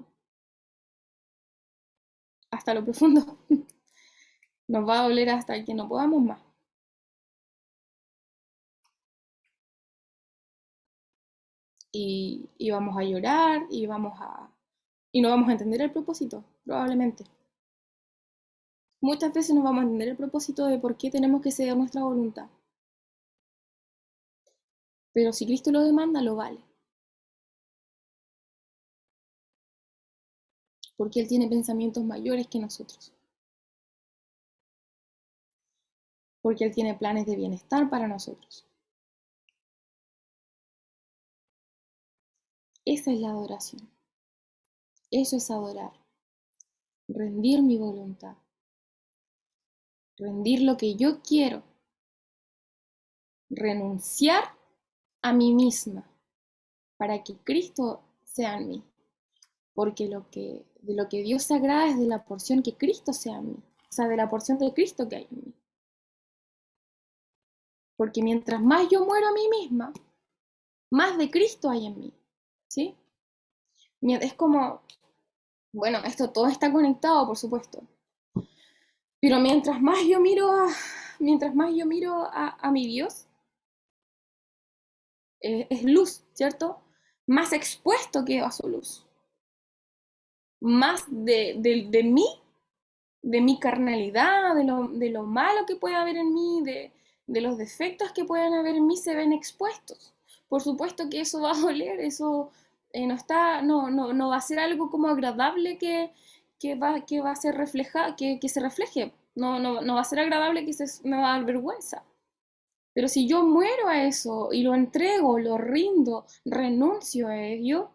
lo profundo. Nos va a doler hasta que no podamos más. Y vamos a llorar y no vamos a entender el propósito, probablemente. Muchas veces no vamos a entender el propósito de por qué tenemos que ceder nuestra voluntad. Pero si Cristo lo demanda, lo vale. Porque Él tiene pensamientos mayores que nosotros. Porque Él tiene planes de bienestar para nosotros. Esa es la adoración. Eso es adorar. Rendir mi voluntad. Rendir lo que yo quiero. Renunciar a mí misma para que Cristo sea en mí. Porque de lo que Dios se agrada es de la porción que Cristo sea en mí. O sea, de la porción de Cristo que hay en mí. Porque mientras más yo muero a mí misma, más de Cristo hay en mí. ¿Sí? Es como, bueno, esto todo está conectado, por supuesto. Pero mientras más yo miro a mi Dios, es luz, ¿cierto? Más expuesto quedo a su luz. Más de mí, de mi carnalidad, de lo malo que puede haber en mí, de los defectos que puedan haber en mí, se ven expuestos. Por supuesto que eso va a doler, eso no va a ser algo como agradable que va a ser reflejado, que se refleje. No va a ser agradable, me va a dar vergüenza. Pero si yo muero a eso y lo entrego, lo rindo, renuncio a ello,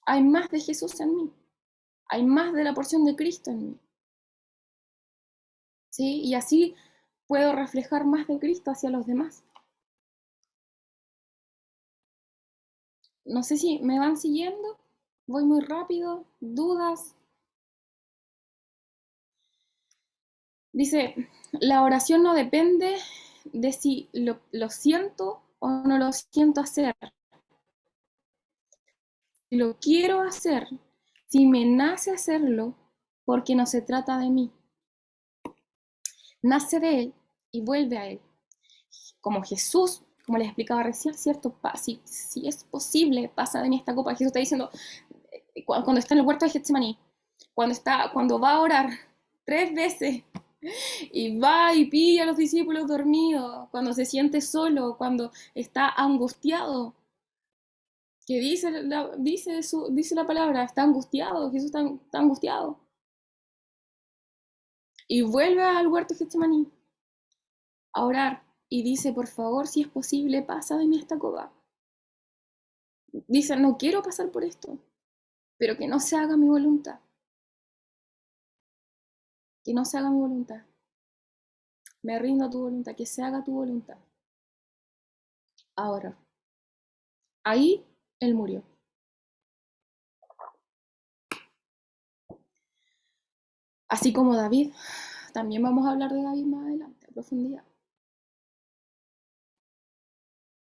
hay más de Jesús en mí. Hay más de la porción de Cristo en mí. ¿Sí? Y así puedo reflejar más de Cristo hacia los demás. No sé si me van siguiendo. Voy muy rápido. ¿Dudas? Dice, la oración no depende de si lo siento o no lo siento hacer. Si lo quiero hacer, si me nace hacerlo, porque no se trata de mí. Nace de Él y vuelve a Él. Como Jesús, como les explicaba recién, ¿cierto? Si es posible, pasa de mí esta copa. Jesús está diciendo, cuando está en el huerto de Getsemaní, cuando va a orar 3 veces, y va y pilla a los discípulos dormidos, cuando se siente solo, cuando está angustiado, que dice la palabra, está angustiado, Jesús está angustiado. Y vuelve al huerto de Getsemaní a orar y dice, por favor, si es posible, pasa de mí esta copa. Dice, no quiero pasar por esto, pero que no se haga mi voluntad. Que no se haga mi voluntad. Me rindo a tu voluntad, que se haga tu voluntad. Ahora, ahí Él murió. Así como David, también vamos a hablar de David más adelante, a profundidad.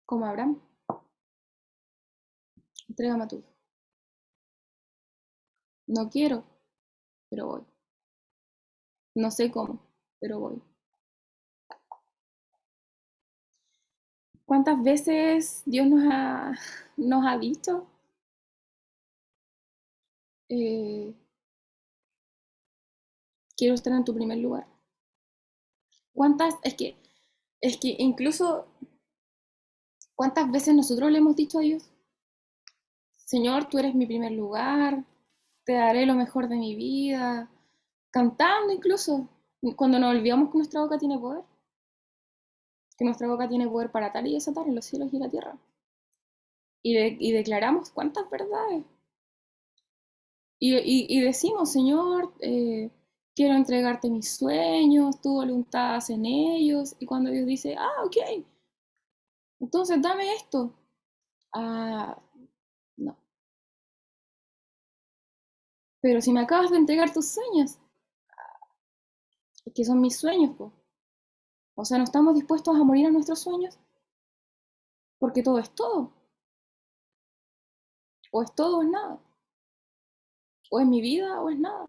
Como Abraham, entrégame a tu hijo. No quiero, pero voy. No sé cómo, pero voy. ¿Cuántas veces Dios nos ha dicho? Quiero estar en tu primer lugar. ¿Cuántas? Es que incluso, ¿cuántas veces nosotros le hemos dicho a Dios? Señor, tú eres mi primer lugar, te daré lo mejor de mi vida, cantando incluso, cuando nos olvidamos que nuestra boca tiene poder, que nuestra boca tiene poder para atar y desatar en los cielos y en la tierra. Y declaramos cuántas verdades. Y decimos, Señor, quiero entregarte mis sueños, tu voluntad haz en ellos. Y cuando Dios dice, ok, entonces dame esto. No. Pero si me acabas de entregar tus sueños, que son mis sueños, po. O sea, no estamos dispuestos a morir a nuestros sueños, porque todo es todo. O es todo o es nada. O es mi vida o es nada.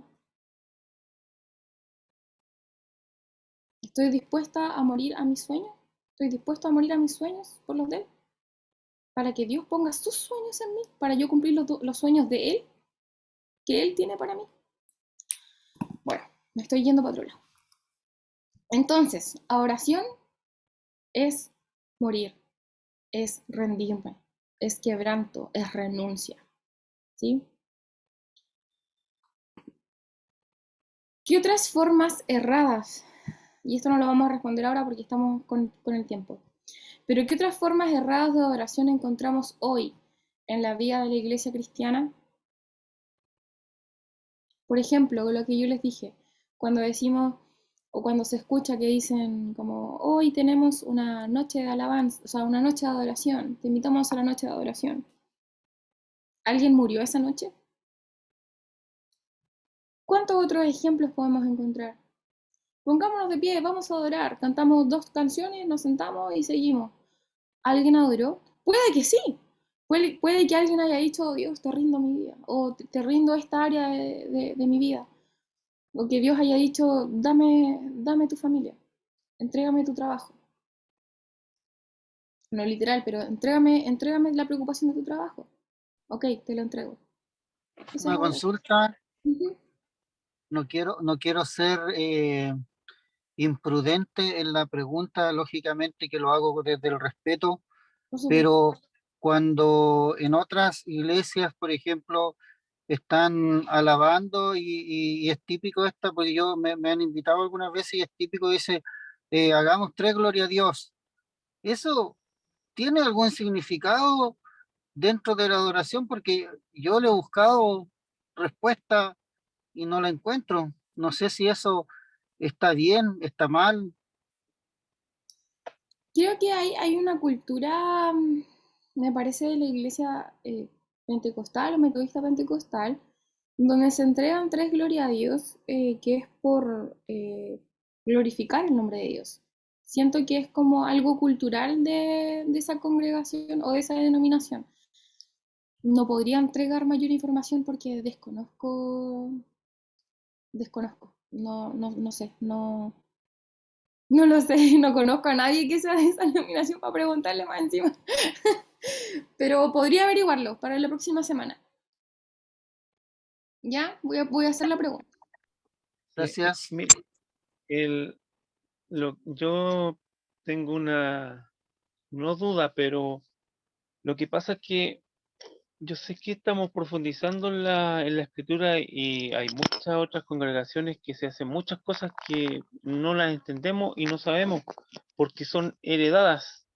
¿Estoy dispuesta a morir a mis sueños? ¿Estoy dispuesto a morir a mis sueños por los de Él? Para que Dios ponga sus sueños en mí, para yo cumplir los sueños de Él, que Él tiene para mí. Bueno, me estoy yendo para otro lado. Entonces, adoración es morir, es rendirme, es quebranto, es renuncia. ¿Sí? ¿Qué otras formas erradas? Y esto no lo vamos a responder ahora porque estamos con el tiempo. Pero ¿qué otras formas erradas de adoración encontramos hoy en la vida de la iglesia cristiana? Por ejemplo, lo que yo les dije, cuando decimos o cuando se escucha que dicen como hoy tenemos una noche de alabanza, o sea, una noche de adoración, te invitamos a la noche de adoración. ¿Alguien murió esa noche? ¿Cuántos otros ejemplos podemos encontrar? Pongámonos de pie, vamos a adorar, cantamos 2 canciones, nos sentamos y seguimos. ¿Alguien adoró? Puede que sí. Puede que alguien haya dicho, Dios, te rindo mi vida, o te rindo esta área de mi vida. O que Dios haya dicho, dame tu familia, entrégame tu trabajo. No literal, pero entrégame la preocupación de tu trabajo. Ok, te lo entrego. Eso Una es adorar. consulta, Ujú, no quiero ser imprudente en la pregunta, lógicamente que lo hago desde el respeto, por supuesto. pero cuando en otras iglesias, por ejemplo, están alabando y es típico esta, porque me han invitado algunas veces y es típico, dice, hagamos 3 gloria a Dios. ¿Eso tiene algún significado dentro de la adoración? Porque yo le he buscado respuesta y no la encuentro. No sé si eso está bien, está mal. Creo que hay una cultura, me parece, de la iglesia pentecostal o metodista pentecostal, donde se entregan 3 gloria a Dios, que es por glorificar el nombre de Dios. Siento que es como algo cultural de esa congregación o de esa denominación. No podría entregar mayor información porque desconozco, no sé, no lo sé, no conozco a nadie que sea de esa denominación para preguntarle más encima. Pero podría averiguarlo para la próxima semana. ¿Ya? Voy a hacer la pregunta. Gracias. Mire, yo tengo no duda, pero lo que pasa es que yo sé que estamos profundizando en la escritura y hay muchas otras congregaciones que se hacen muchas cosas que no las entendemos y no sabemos porque son heredadas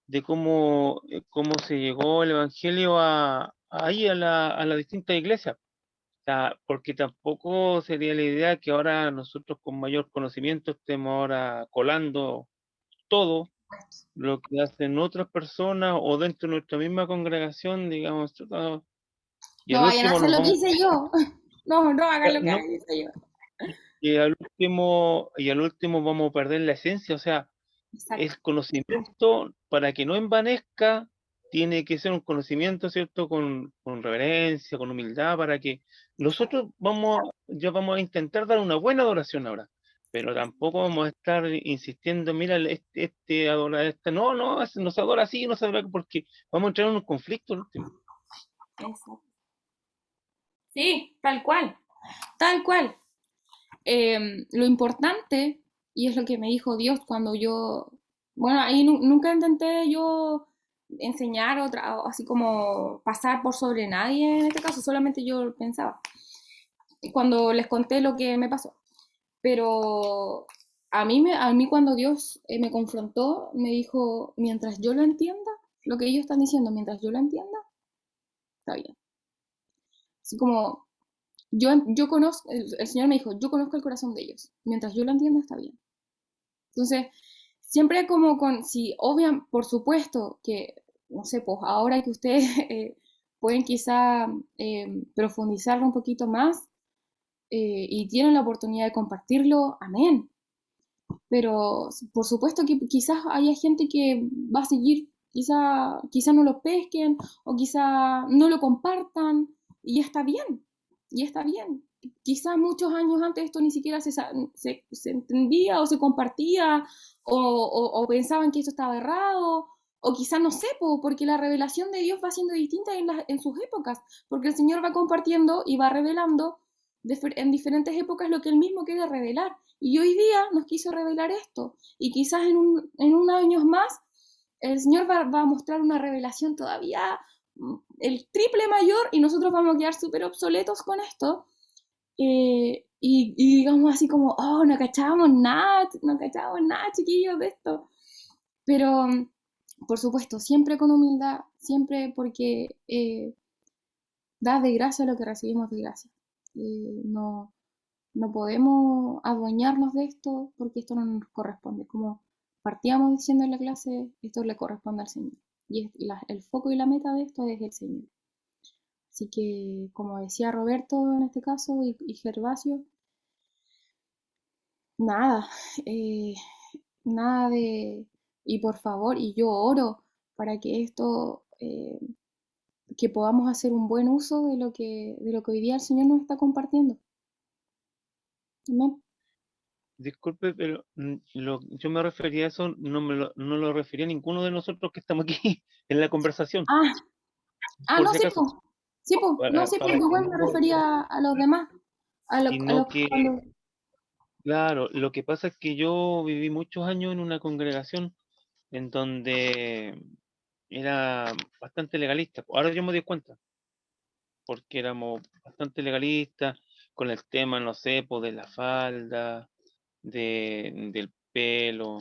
de cómo se llegó el evangelio ahí a la distintas iglesias. O sea, porque tampoco sería la idea que ahora nosotros con mayor conocimiento estemos ahora colando todo lo que hacen otras personas o dentro de nuestra misma congregación, digamos, y No al vayan a último hacer nos lo que vamos, hice yo. No hagan lo que no, hice yo. y al último vamos a perder la esencia, o sea, Exacto. el conocimiento para que no envanezca tiene que ser un conocimiento, ¿cierto? Con reverencia, con humildad, para que nosotros ya vamos a intentar dar una buena adoración ahora, pero tampoco vamos a estar insistiendo, mira, este adora, no se adora así, no se adora, porque vamos a entrar en un conflicto al último. Exacto. Sí, tal cual. Tal cual. Lo importante, y es lo que me dijo Dios cuando yo, bueno, ahí nunca intenté yo enseñar otra, o así como pasar por sobre nadie en este caso, solamente yo pensaba. Y cuando les conté lo que me pasó. Pero a mí cuando Dios me confrontó, me dijo, mientras yo lo entienda, lo que ellos están diciendo, mientras yo lo entienda, está bien. Así como yo conozco, el Señor me dijo, yo conozco el corazón de ellos. Mientras yo lo entienda, está bien. Entonces, siempre como si obvian, por supuesto que, no sé, pues ahora que ustedes pueden quizá profundizarlo un poquito más y tienen la oportunidad de compartirlo, amén. Pero por supuesto que quizás haya gente que va a seguir, quizá no lo pesquen o quizá no lo compartan y está bien, y está bien. Quizás muchos años antes esto ni siquiera se entendía o se compartía o pensaban que esto estaba errado o quizás no sé, porque la revelación de Dios va siendo distinta en sus épocas, porque el Señor va compartiendo y va revelando en diferentes épocas lo que Él mismo quiere revelar. Y hoy día nos quiso revelar esto. Y quizás en un años más el Señor va a mostrar una revelación todavía el triple mayor y nosotros vamos a quedar súper obsoletos con esto. Y digamos así como, oh, no cachábamos nada, chiquillos, de esto. Pero, por supuesto, siempre con humildad, siempre porque da de gracia lo que recibimos de gracia. No, no podemos adueñarnos de esto porque esto no nos corresponde. Como partíamos diciendo en la clase, esto le corresponde al Señor. Y el foco y la meta de esto es el Señor. Así que, como decía Roberto en este caso y Gervasio, nada, nada de... Y por favor, y yo oro para que esto, que podamos hacer un buen uso de lo que hoy día el Señor nos está compartiendo. Amén. Disculpe, pero yo me refería a eso, no lo refería a ninguno de nosotros que estamos aquí en la conversación, por No, si sí, acaso, pues. Sí, pues. No, sí, pues. para que Igual me no, refería a los demás. sino que, claro, lo que pasa es que yo viví muchos años en una congregación en donde era bastante legalista. Ahora yo me doy cuenta, porque éramos bastante legalistas con el tema, no sé, pues de la falda, del pelo,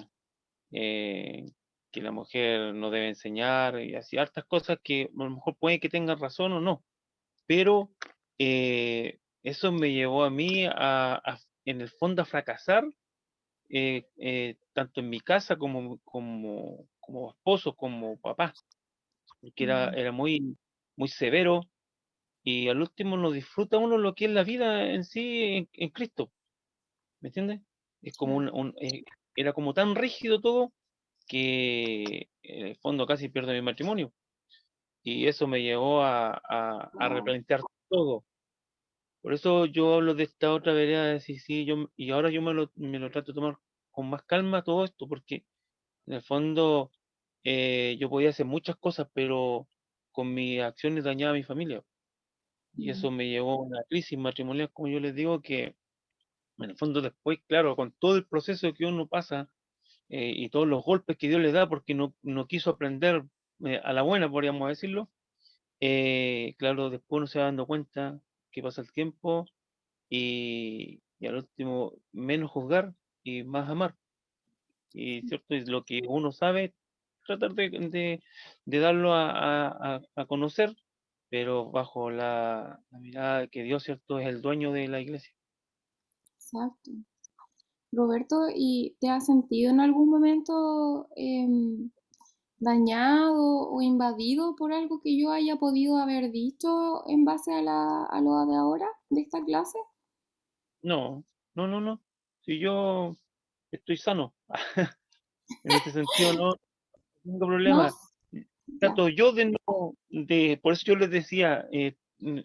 eh, que la mujer no debe enseñar y así hartas cosas que a lo mejor puede que tengan razón o no, pero eso me llevó a mí en el fondo a fracasar, tanto en mi casa como esposo, como papá, porque era muy severo y al último no disfruta uno lo que es la vida en sí en Cristo, ¿me entiendes? Es como era como tan rígido todo que en el fondo casi pierdo mi matrimonio. Y eso me llevó a replantear todo. Por eso yo hablo de esta otra vereda, de decir, sí, y ahora yo me lo trato de tomar con más calma todo esto, porque en el fondo yo podía hacer muchas cosas, pero con mis acciones dañaba a mi familia. Y eso me llevó a una crisis matrimonial, como yo les digo, que en el fondo después, claro, con todo el proceso que uno pasa, y todos los golpes que Dios le da porque no quiso aprender a la buena, podríamos decirlo, claro, después uno se va dando cuenta que pasa el tiempo y al último menos juzgar y más amar. Y cierto, es lo que uno sabe, tratar de darlo a conocer, pero bajo la mirada de que Dios, cierto, es el dueño de la iglesia. Exacto. Roberto, ¿y te has sentido en algún momento dañado o invadido por algo que yo haya podido haber dicho en base a lo de ahora, de esta clase? No, no. Si yo estoy sano, en ese sentido no tengo No, problema. ya, Trato yo por eso yo les decía,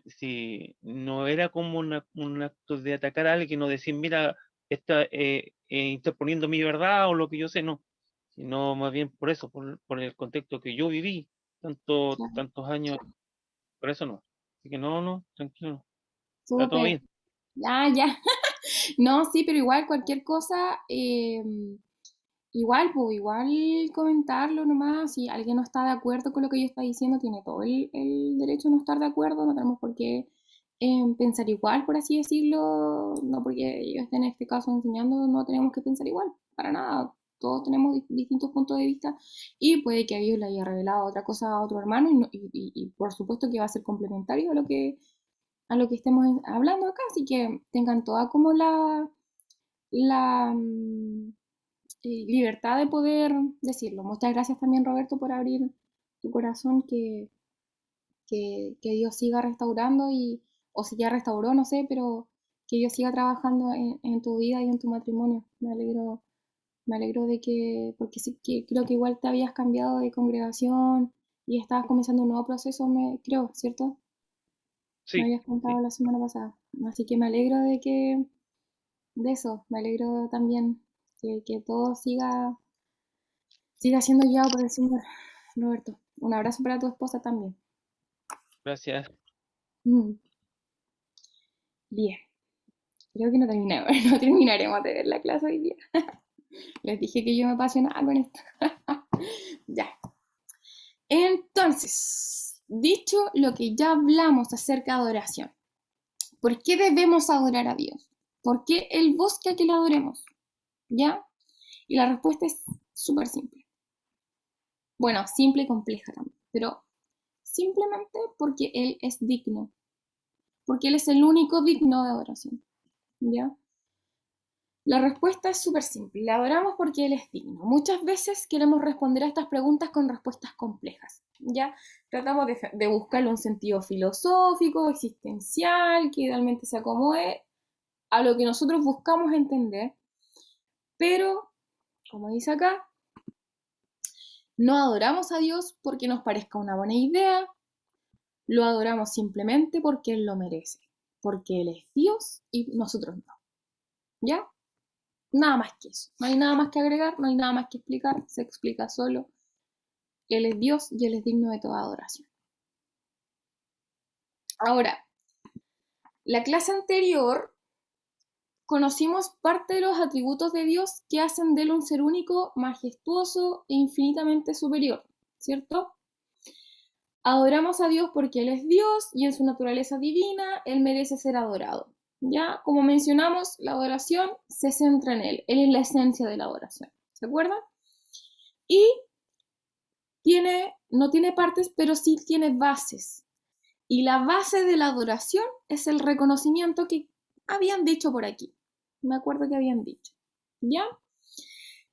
si no era como un acto de atacar a alguien o decir, mira, está interponiendo mi verdad o lo que yo sé, no, sino más bien por eso, por el contexto que yo viví claro, tantos años, por eso no. Así que no, tranquilo, no, está todo súper. bien. Ya. No, sí, pero igual cualquier cosa, igual, pues igual comentarlo nomás, si alguien no está de acuerdo con lo que yo está diciendo, tiene todo el derecho a no estar de acuerdo, no tenemos por qué pensar igual, por así decirlo, no porque yo esté en este caso enseñando, no tenemos que pensar igual, para nada, todos tenemos distintos puntos de vista y puede que a ellos le haya revelado otra cosa a otro hermano y por supuesto que va a ser complementario a lo que a lo que estemos hablando acá, así que tengan toda como la libertad de poder decirlo. Muchas gracias también, Roberto, por abrir tu corazón, que Dios siga restaurando o si ya restauró, no sé, pero que Dios siga trabajando en tu vida y en tu matrimonio. Me alegro de que, porque sí, que creo que igual te habías cambiado de congregación y estabas comenzando un nuevo proceso, creo, ¿cierto? Me Sí, habías contado la semana pasada. Así que me alegro de eso, me alegro también que todo siga siendo guiado por el Señor, Roberto. Un abrazo para tu esposa también. gracias. Mm, Bien, creo que no terminamos, no terminaremos de ver la clase hoy día. Les dije que yo me apasionaba con esto. Ya. Entonces, dicho lo que ya hablamos acerca de adoración, ¿por qué debemos adorar a Dios? ¿Por qué Él busca que lo adoremos? ¿Ya? Y la respuesta es súper simple. Bueno, simple y compleja también, pero simplemente porque Él es digno, porque Él es el único digno de adoración. ¿Ya? La respuesta es súper simple. Le adoramos porque Él es digno. Muchas veces queremos responder a estas preguntas con respuestas complejas. ¿Ya? Tratamos de buscarle un sentido filosófico, existencial, que idealmente se acomode a lo que nosotros buscamos entender. Pero, como dice acá, no adoramos a Dios porque nos parezca una buena idea. Lo adoramos simplemente porque Él lo merece. Porque Él es Dios y nosotros no. ¿Ya? Nada más que eso. No hay nada más que agregar, no hay nada más que explicar. Se explica solo. Él es Dios y Él es digno de toda adoración. Ahora, la clase anterior conocimos parte de los atributos de Dios que hacen de Él un ser único, majestuoso e infinitamente superior, ¿cierto? Adoramos a Dios porque Él es Dios y en su naturaleza divina Él merece ser adorado. Ya, como mencionamos, la adoración se centra en Él. Él es la esencia de la adoración. ¿Se acuerdan? Y no tiene partes, pero sí tiene bases. Y la base de la adoración es el reconocimiento que habían dicho por aquí. Me acuerdo que habían dicho. ¿Ya?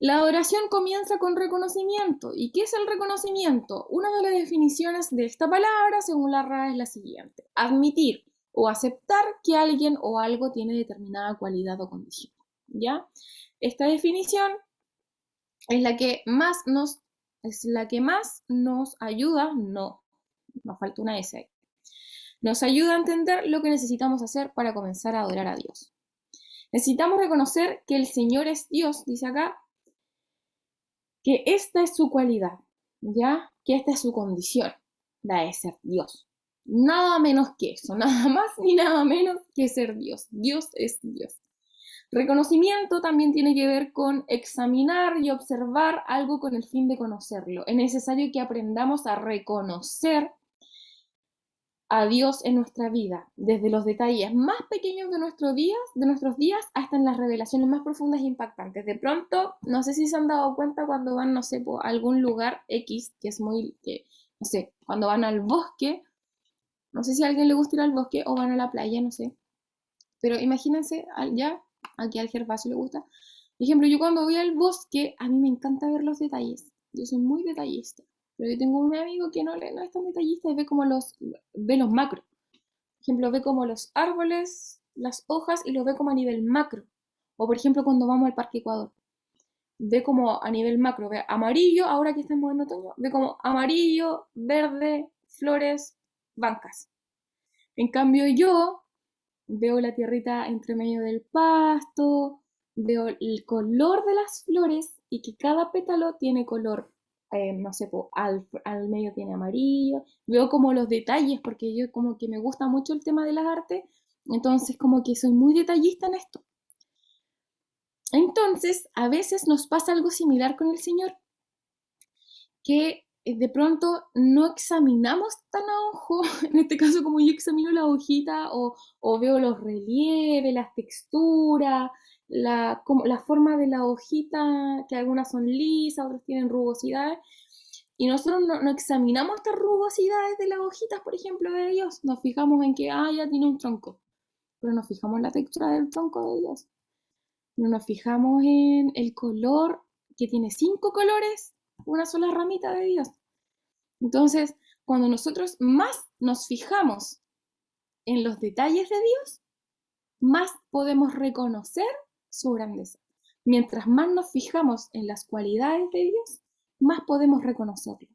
La adoración comienza con reconocimiento. ¿Y qué es el reconocimiento? Una de las definiciones de esta palabra, según la RAE, es la siguiente: admitir o aceptar que alguien o algo tiene determinada cualidad o condición. ¿Ya? Esta definición es la que más nos ayuda, no, nos falta una S ahí. Nos ayuda a entender lo que necesitamos hacer para comenzar a adorar a Dios. Necesitamos reconocer que el Señor es Dios, dice acá, que esta es su cualidad, ¿ya? Que esta es su condición, la de ser Dios. Nada menos que eso, nada más ni nada menos que ser Dios. Dios es Dios. Reconocimiento también tiene que ver con examinar y observar algo con el fin de conocerlo. Es necesario que aprendamos a reconocer a Dios en nuestra vida, desde los detalles más pequeños de nuestros días hasta en las revelaciones más profundas e impactantes. De pronto, no sé si se han dado cuenta cuando van, no sé, a algún lugar X, no sé, cuando van al bosque, no sé si a alguien le gusta ir al bosque o van a la playa, no sé, pero imagínense, ya, aquí al Gervasio le gusta. Por ejemplo, yo cuando voy al bosque, a mí me encanta ver los detalles, yo soy muy detallista. Pero yo tengo un amigo que no es tan detallista y ve los macros. Por ejemplo, ve como los árboles, las hojas y los ve como a nivel macro. O por ejemplo, cuando vamos al Parque Ecuador, ve como a nivel macro, ve amarillo, ahora que estamos en otoño, ve como amarillo, verde, flores, bancas. En cambio yo veo la tierrita entre medio del pasto, veo el color de las flores y que cada pétalo tiene color, no sé, al medio tiene amarillo, veo como los detalles, porque yo como que me gusta mucho el tema de las artes, entonces como que soy muy detallista en esto. Entonces, a veces nos pasa algo similar con el Señor, que de pronto no examinamos tan a ojo, en este caso como yo examino la hojita o veo los relieves, las texturas, la forma de la hojita, que algunas son lisas, otras tienen rugosidades, Y nosotros no examinamos estas rugosidades de las hojitas, por ejemplo, de Dios. Nos fijamos en que, ya tiene un tronco. Pero nos fijamos en la textura del tronco de Dios. No nos fijamos en el color, que tiene 5 colores, una sola ramita de Dios. Entonces, cuando nosotros más nos fijamos en los detalles de Dios, más podemos reconocer su grandeza. Mientras más nos fijamos en las cualidades de Dios, más podemos reconocerlo.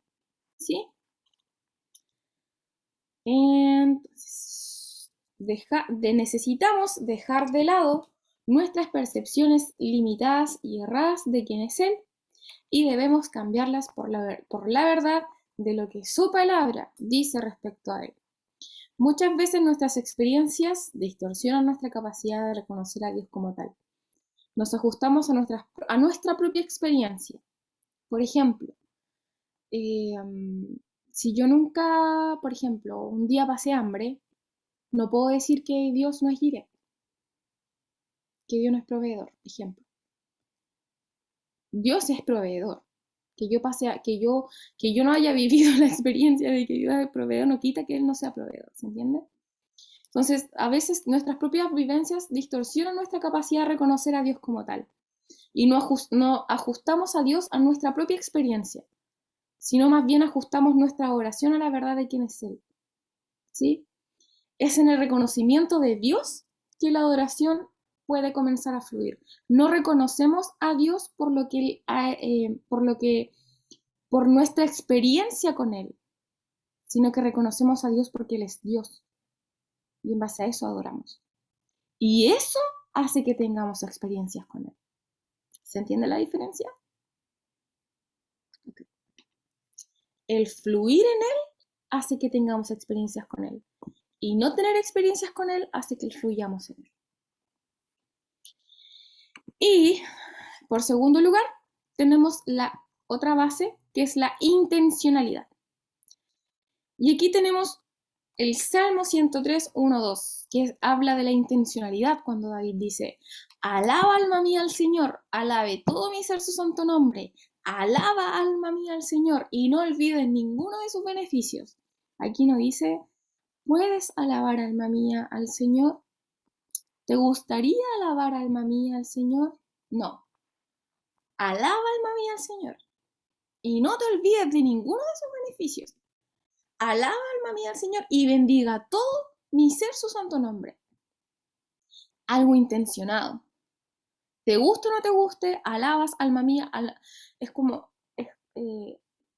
¿Sí? Entonces, necesitamos dejar de lado nuestras percepciones limitadas y erradas de quién es Él y debemos cambiarlas por la verdad de lo que su palabra dice respecto a Él. Muchas veces nuestras experiencias distorsionan nuestra capacidad de reconocer a Dios como tal. Nos ajustamos a nuestra propia experiencia. Por ejemplo, si yo nunca, por ejemplo, un día pasé hambre, no puedo decir que Dios no es Jireh, que Dios no es proveedor, por ejemplo. Dios es proveedor. Que yo no haya vivido la experiencia de que Dios es proveedor no quita que Él no sea proveedor, ¿se entiende? Entonces, a veces nuestras propias vivencias distorsionan nuestra capacidad de reconocer a Dios como tal. Y no ajustamos a Dios a nuestra propia experiencia, sino más bien ajustamos nuestra oración a la verdad de quién es Él. ¿Sí? Es en el reconocimiento de Dios que la adoración puede comenzar a fluir. No reconocemos a Dios por nuestra experiencia con Él, sino que reconocemos a Dios porque Él es Dios. Y en base a eso adoramos. Y eso hace que tengamos experiencias con Él. ¿Se entiende la diferencia? Okay. El fluir en Él hace que tengamos experiencias con Él. Y no tener experiencias con Él hace que fluyamos en Él. Y, por segundo lugar, tenemos la otra base, que es la intencionalidad. Y aquí tenemos el Salmo 103, 1, 2, que habla de la intencionalidad cuando David dice: alaba alma mía al Señor, alabe todo mi ser su santo nombre, alaba alma mía al Señor y no olvides ninguno de sus beneficios. Aquí no dice: ¿puedes alabar alma mía al Señor? ¿Te gustaría alabar alma mía al Señor? No. Alaba alma mía al Señor y no te olvides de ninguno de sus beneficios. Alaba alma mía al Señor y bendiga todo mi ser su santo nombre. Algo intencionado. Te guste o no te guste, alabas alma mía. Es como,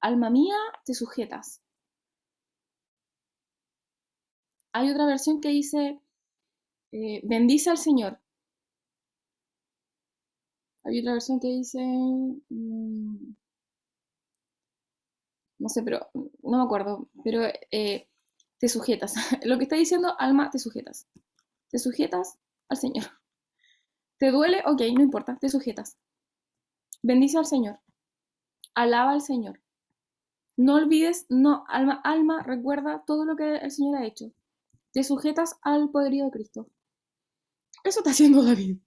alma mía, te sujetas. Hay otra versión que dice, bendice al Señor. Hay otra versión que dice, no sé, pero no me acuerdo, pero te sujetas. Lo que está diciendo, alma, te sujetas. Te sujetas al Señor. ¿Te duele? Ok, no importa, te sujetas. Bendice al Señor. Alaba al Señor. No olvides, alma, recuerda todo lo que el Señor ha hecho. Te sujetas al poderío de Cristo. Eso está haciendo David.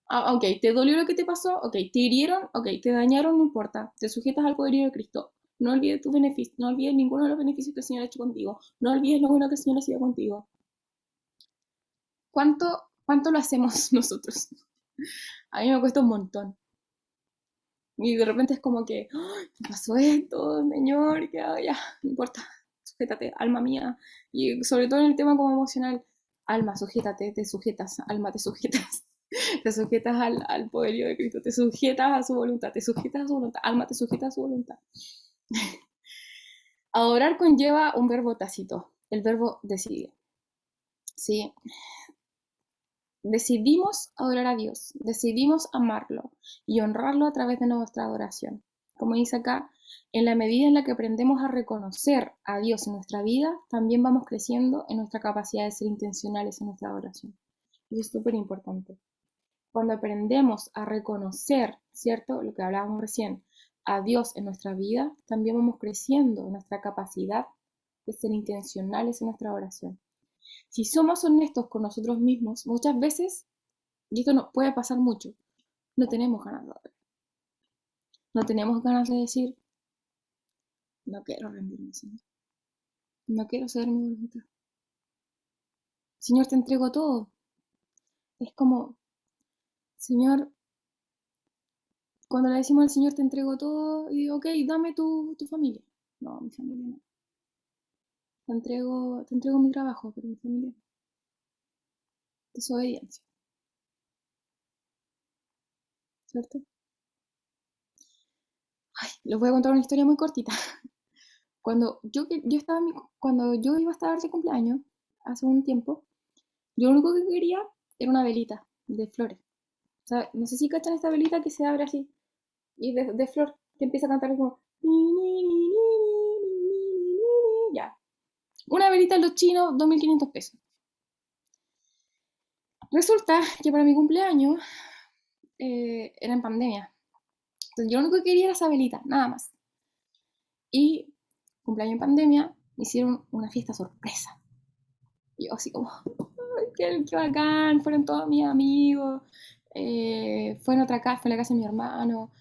Ok, ¿te dolió lo que te pasó? Ok, ¿te hirieron? Ok, ¿te dañaron? No importa. Te sujetas al poderío de Cristo. No olvides tus beneficios. No olvides ninguno de los beneficios que el Señor ha hecho contigo. No olvides lo bueno que el Señor ha sido contigo. ¿Cuánto lo hacemos nosotros? A mí me cuesta un montón. Y de repente es como que, ¿qué pasó esto, Señor? ¿Qué hago? Ya, no importa, sujétate, alma mía. Y sobre todo en el tema como emocional, alma, sujétate, te sujetas, alma, te sujetas. Te sujetas al poderío de Cristo, te sujetas a su voluntad, te sujetas a su voluntad, alma, te sujetas a su voluntad. Adorar conlleva un verbo tácito, el verbo decidir. ¿Sí? Decidimos adorar a Dios, decidimos amarlo y honrarlo a través de nuestra adoración. Como dice acá, en la medida en la que aprendemos a reconocer a Dios en nuestra vida, también vamos creciendo en nuestra capacidad de ser intencionales en nuestra adoración. Y es súper importante. Cuando aprendemos a reconocer, ¿cierto? Lo que hablábamos recién, a Dios en nuestra vida, también vamos creciendo en nuestra capacidad de ser intencionales en nuestra oración. Si somos honestos con nosotros mismos, muchas veces, y esto nos puede pasar mucho, no tenemos ganas de orar. No tenemos ganas de decir, no quiero rendirme, Señor. No quiero ceder mi voluntad. Señor, te entrego todo. Es como, Señor, cuando le decimos al Señor, te entrego todo, y digo, ok, dame tu familia. No, mi familia no. Te entrego mi trabajo, pero mi familia no. Desobediencia, ¿cierto? Ay, les voy a contar una historia muy cortita. Cuando yo iba a estar de cumpleaños, hace un tiempo, yo lo único que quería era una velita de flores. O sea, no sé si cachan esta velita que se abre así, y de flor, que empieza a cantar como... Ya. Una velita en los chinos, 2.500 pesos. Resulta que para mi cumpleaños era en pandemia. Entonces yo lo único que quería era esa velita, nada más. Y cumpleaños en pandemia, me hicieron una fiesta sorpresa. Y yo así como, ¡ay, qué bacán! Fueron todos mis amigos. Fue en otra casa, fue en la casa de mi hermano.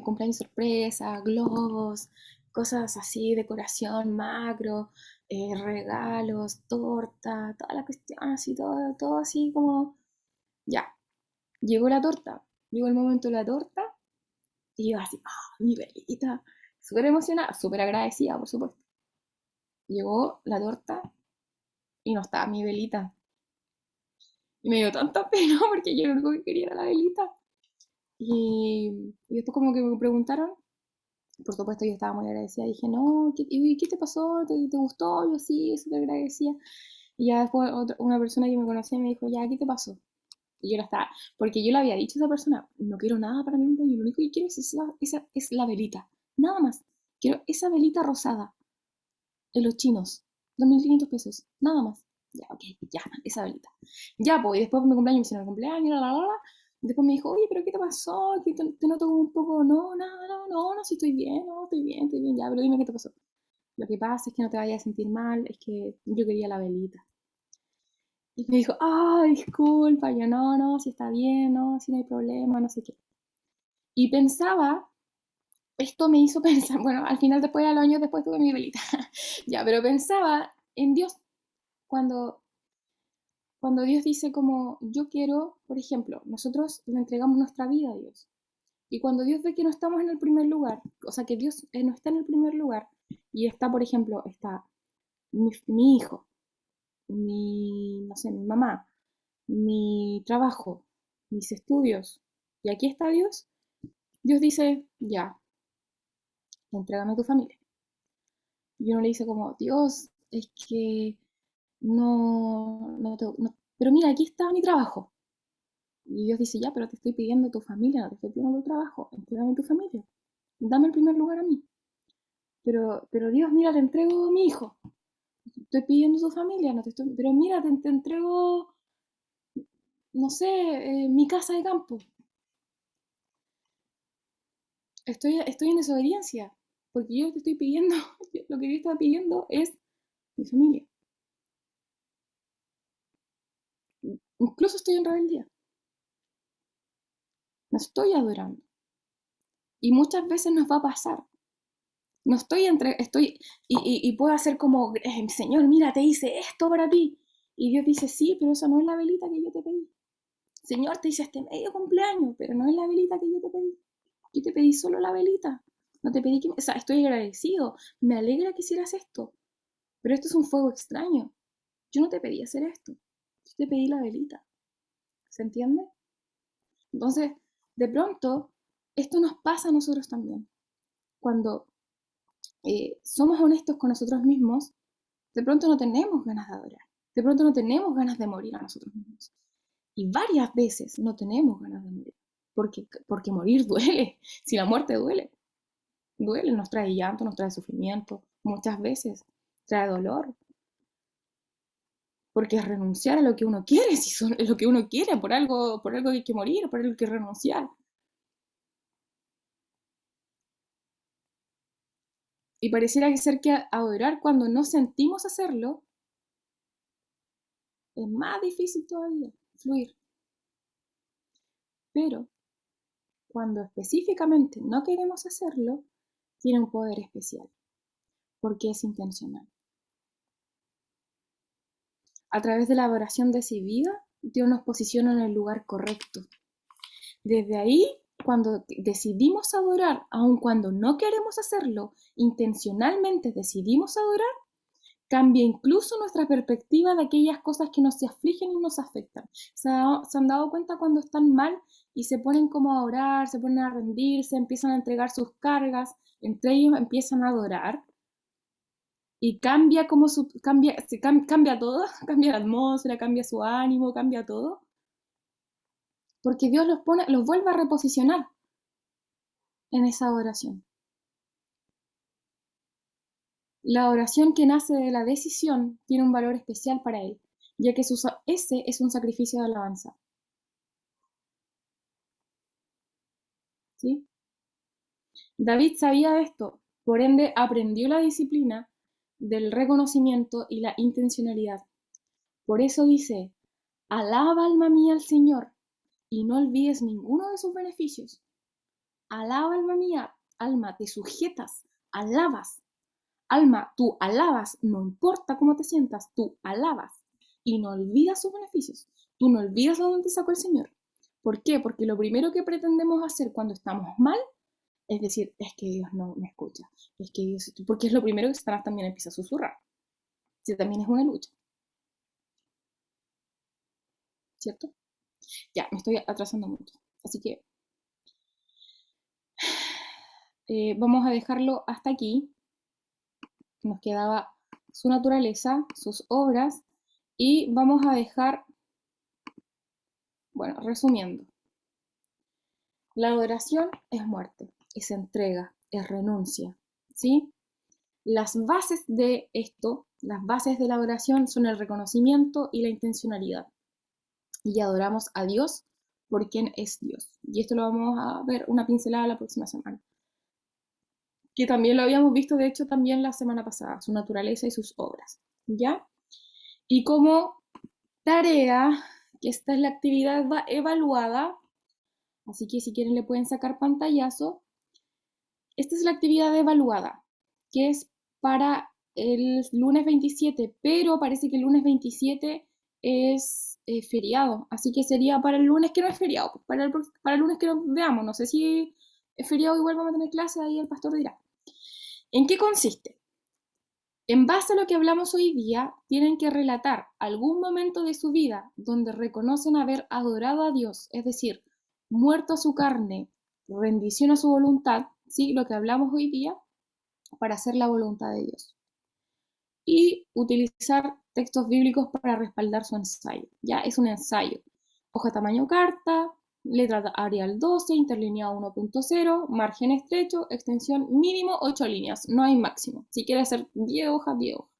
Cumpleaños sorpresa, globos, cosas así, decoración macro, regalos, torta, toda la cuestión así, todo así como, ya. Llegó la torta, llegó el momento de la torta, y yo así, mi velita, súper emocionada, súper agradecida, por supuesto. Llegó la torta y no estaba mi velita. Y me dio tanta pena porque yo lo único que quería era la velita. Y después como que me preguntaron, por supuesto yo estaba muy agradecida, dije, no, ¿qué te pasó? ¿Te gustó? Yo sí, súper agradecida. Y ya después una persona que me conocía me dijo, ya, ¿qué te pasó? Y yo la estaba, porque yo le había dicho a esa persona, no quiero nada para mi cumpleaños, lo único que quiero es la velita, nada más. Quiero esa velita rosada, en los chinos, 2.500 pesos, nada más. Ya, ok, ya, esa velita. Ya, pues, y después me cumpleaños, me hicieron el cumpleaños, la. Después me dijo, oye, pero ¿qué te pasó? Que te noto como un poco, no, nada, no, si estoy bien, no, estoy bien, ya, pero dime qué te pasó. Lo que pasa es que no te vayas a sentir mal, es que yo quería la velita. Y me dijo, disculpa, yo no, si está bien, no, si no hay problema, no sé qué. Y pensaba, esto me hizo pensar, bueno, al final después, a los años después tuve mi velita, ya, pero pensaba en Dios cuando, cuando Dios dice como, yo quiero, por ejemplo, nosotros le entregamos nuestra vida a Dios. Y cuando Dios ve que no estamos en el primer lugar, o sea, que Dios no está en el primer lugar, y está, por ejemplo, está mi hijo, no sé, mi mamá, mi trabajo, mis estudios, y aquí está Dios, Dios dice, ya, entrégame tu familia. Y uno le dice como, Dios, es que pero mira, aquí está mi trabajo. Y Dios dice, ya, pero te estoy pidiendo tu familia, no te estoy pidiendo tu trabajo, entrégame tu familia, dame el primer lugar a mí. Pero Dios, mira, te entrego mi hijo, te estoy pidiendo tu familia, pero mira, te entrego, no sé, mi casa de campo. Estoy en desobediencia, porque yo te estoy pidiendo, lo que Dios está pidiendo es mi familia. Incluso estoy en rebeldía, no estoy adorando. Y muchas veces nos va a pasar. No y puedo hacer como, Señor, mira, te hice esto para ti. Y Dios dice, sí, pero eso no es la velita que yo te pedí. Señor, te hice este medio cumpleaños, pero no es la velita que yo te pedí. Yo te pedí solo la velita. No te pedí o sea, estoy agradecido. Me alegra que hicieras esto. Pero esto es un fuego extraño. Yo no te pedí hacer esto. Yo te pedí la velita. ¿Se entiende? Entonces, de pronto, esto nos pasa a nosotros también. Cuando somos honestos con nosotros mismos, de pronto no tenemos ganas de adorar. De pronto no tenemos ganas de morir a nosotros mismos. Y varias veces no tenemos ganas de morir. Porque morir duele. Si la muerte duele, nos trae llanto, nos trae sufrimiento. Muchas veces trae dolor. Porque es renunciar a lo que uno quiere, si es lo que uno quiere, por algo hay que morir, por algo hay que renunciar. Y pareciera ser que adorar cuando no sentimos hacerlo es más difícil todavía, fluir. Pero cuando específicamente no queremos hacerlo, tiene un poder especial, porque es intencional. A través de la adoración decidida, Dios nos posiciona en el lugar correcto. Desde ahí, cuando decidimos adorar, aun cuando no queremos hacerlo, intencionalmente decidimos adorar, cambia incluso nuestra perspectiva de aquellas cosas que nos afligen y nos afectan. ¿Se han dado cuenta cuando están mal y se ponen como a orar, se ponen a rendirse, empiezan a entregar sus cargas, entre ellos empiezan a adorar? Y cambia como cambia todo, cambia la atmósfera, cambia su ánimo, cambia todo. Porque Dios los vuelve a reposicionar en esa adoración. La oración que nace de la decisión tiene un valor especial para Él, ya que ese es un sacrificio de alabanza. ¿Sí? David sabía esto, por ende aprendió la disciplina del reconocimiento y la intencionalidad. Por eso dice, alaba alma mía al Señor y no olvides ninguno de sus beneficios. Alaba alma mía, alma, te sujetas, alabas. Alma, tú alabas, no importa cómo te sientas, tú alabas y no olvidas sus beneficios. Tú no olvidas de dónde te sacó el Señor. ¿Por qué? Porque lo primero que pretendemos hacer cuando estamos mal es decir, es que Dios no me escucha, es que Dios, porque es lo primero que Satanás también empieza a susurrar. Si también es una lucha. ¿Cierto? Ya, me estoy atrasando mucho. Así que vamos a dejarlo hasta aquí. Nos quedaba su naturaleza, sus obras, y vamos a dejar, bueno, resumiendo. La adoración es muerte, es entrega, es renuncia, ¿sí? Las bases de esto, las bases de la adoración son el reconocimiento y la intencionalidad. Y adoramos a Dios por quien es Dios. Y esto lo vamos a ver una pincelada la próxima semana. Que también lo habíamos visto, de hecho, también la semana pasada, su naturaleza y sus obras, ¿ya? Y como tarea, que esta es la actividad evaluada, así que si quieren le pueden sacar pantallazo. Esta es la actividad evaluada, que es para el lunes 27, pero parece que el lunes 27 es feriado, así que sería para el lunes que no es feriado, pues para el lunes que nos veamos. No sé si es feriado, igual vamos a tener clase, ahí el pastor dirá. ¿En qué consiste? En base a lo que hablamos hoy día, tienen que relatar algún momento de su vida donde reconocen haber adorado a Dios, es decir, muerto a su carne, rendición a su voluntad, ¿sí? Lo que hablamos hoy día, para hacer la voluntad de Dios. Y utilizar textos bíblicos para respaldar su ensayo. Ya es un ensayo. Hoja tamaño carta, letra Arial 12, interlineado 1.0, margen estrecho, extensión mínimo 8 líneas, no hay máximo. Si quieres hacer 10 hojas, 10 hojas.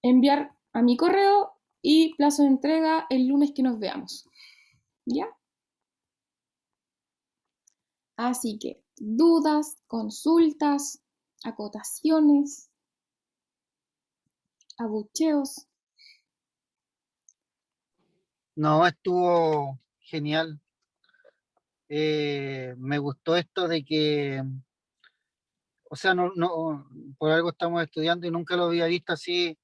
Enviar a mi correo y plazo de entrega el lunes que nos veamos. ¿Ya? Así que dudas, consultas, acotaciones, abucheos. No, estuvo genial. Me gustó esto de que, o sea, por algo estamos estudiando y nunca lo había visto así,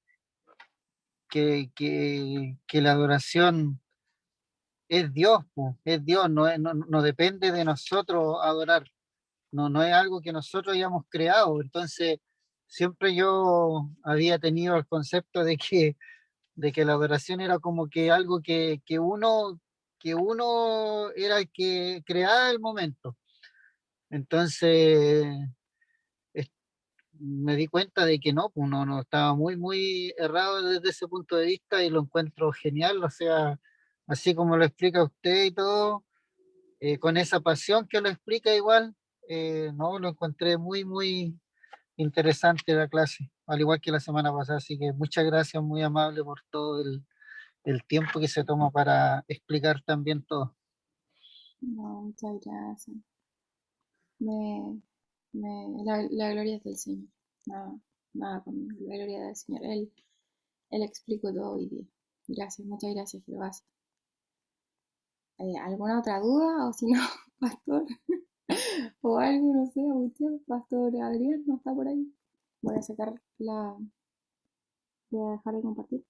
que la adoración es Dios, po, es Dios, no depende de nosotros adorar, no es algo que nosotros hayamos creado. Entonces, siempre yo había tenido el concepto de que la adoración era como que algo que uno era el que creaba el momento. Entonces, es- me di cuenta de que no, pues no estaba muy, muy errado desde ese punto de vista y lo encuentro genial. O sea, así como lo explica usted y todo, con esa pasión que lo explica igual, no, lo encontré muy, muy interesante la clase, al igual que la semana pasada. Así que muchas gracias, muy amable por todo el tiempo que se toma para explicar también todo. No, muchas gracias. La gloria es del Señor. Nada conmigo. La gloria del Señor. Él explicó todo hoy día. Gracias, muchas gracias, Jehová. ¿Alguna otra duda? O si no, pastor. O algo, no sé, usted, Pastor Adrián, no está por ahí. Voy a sacar la. Voy a dejar de compartir.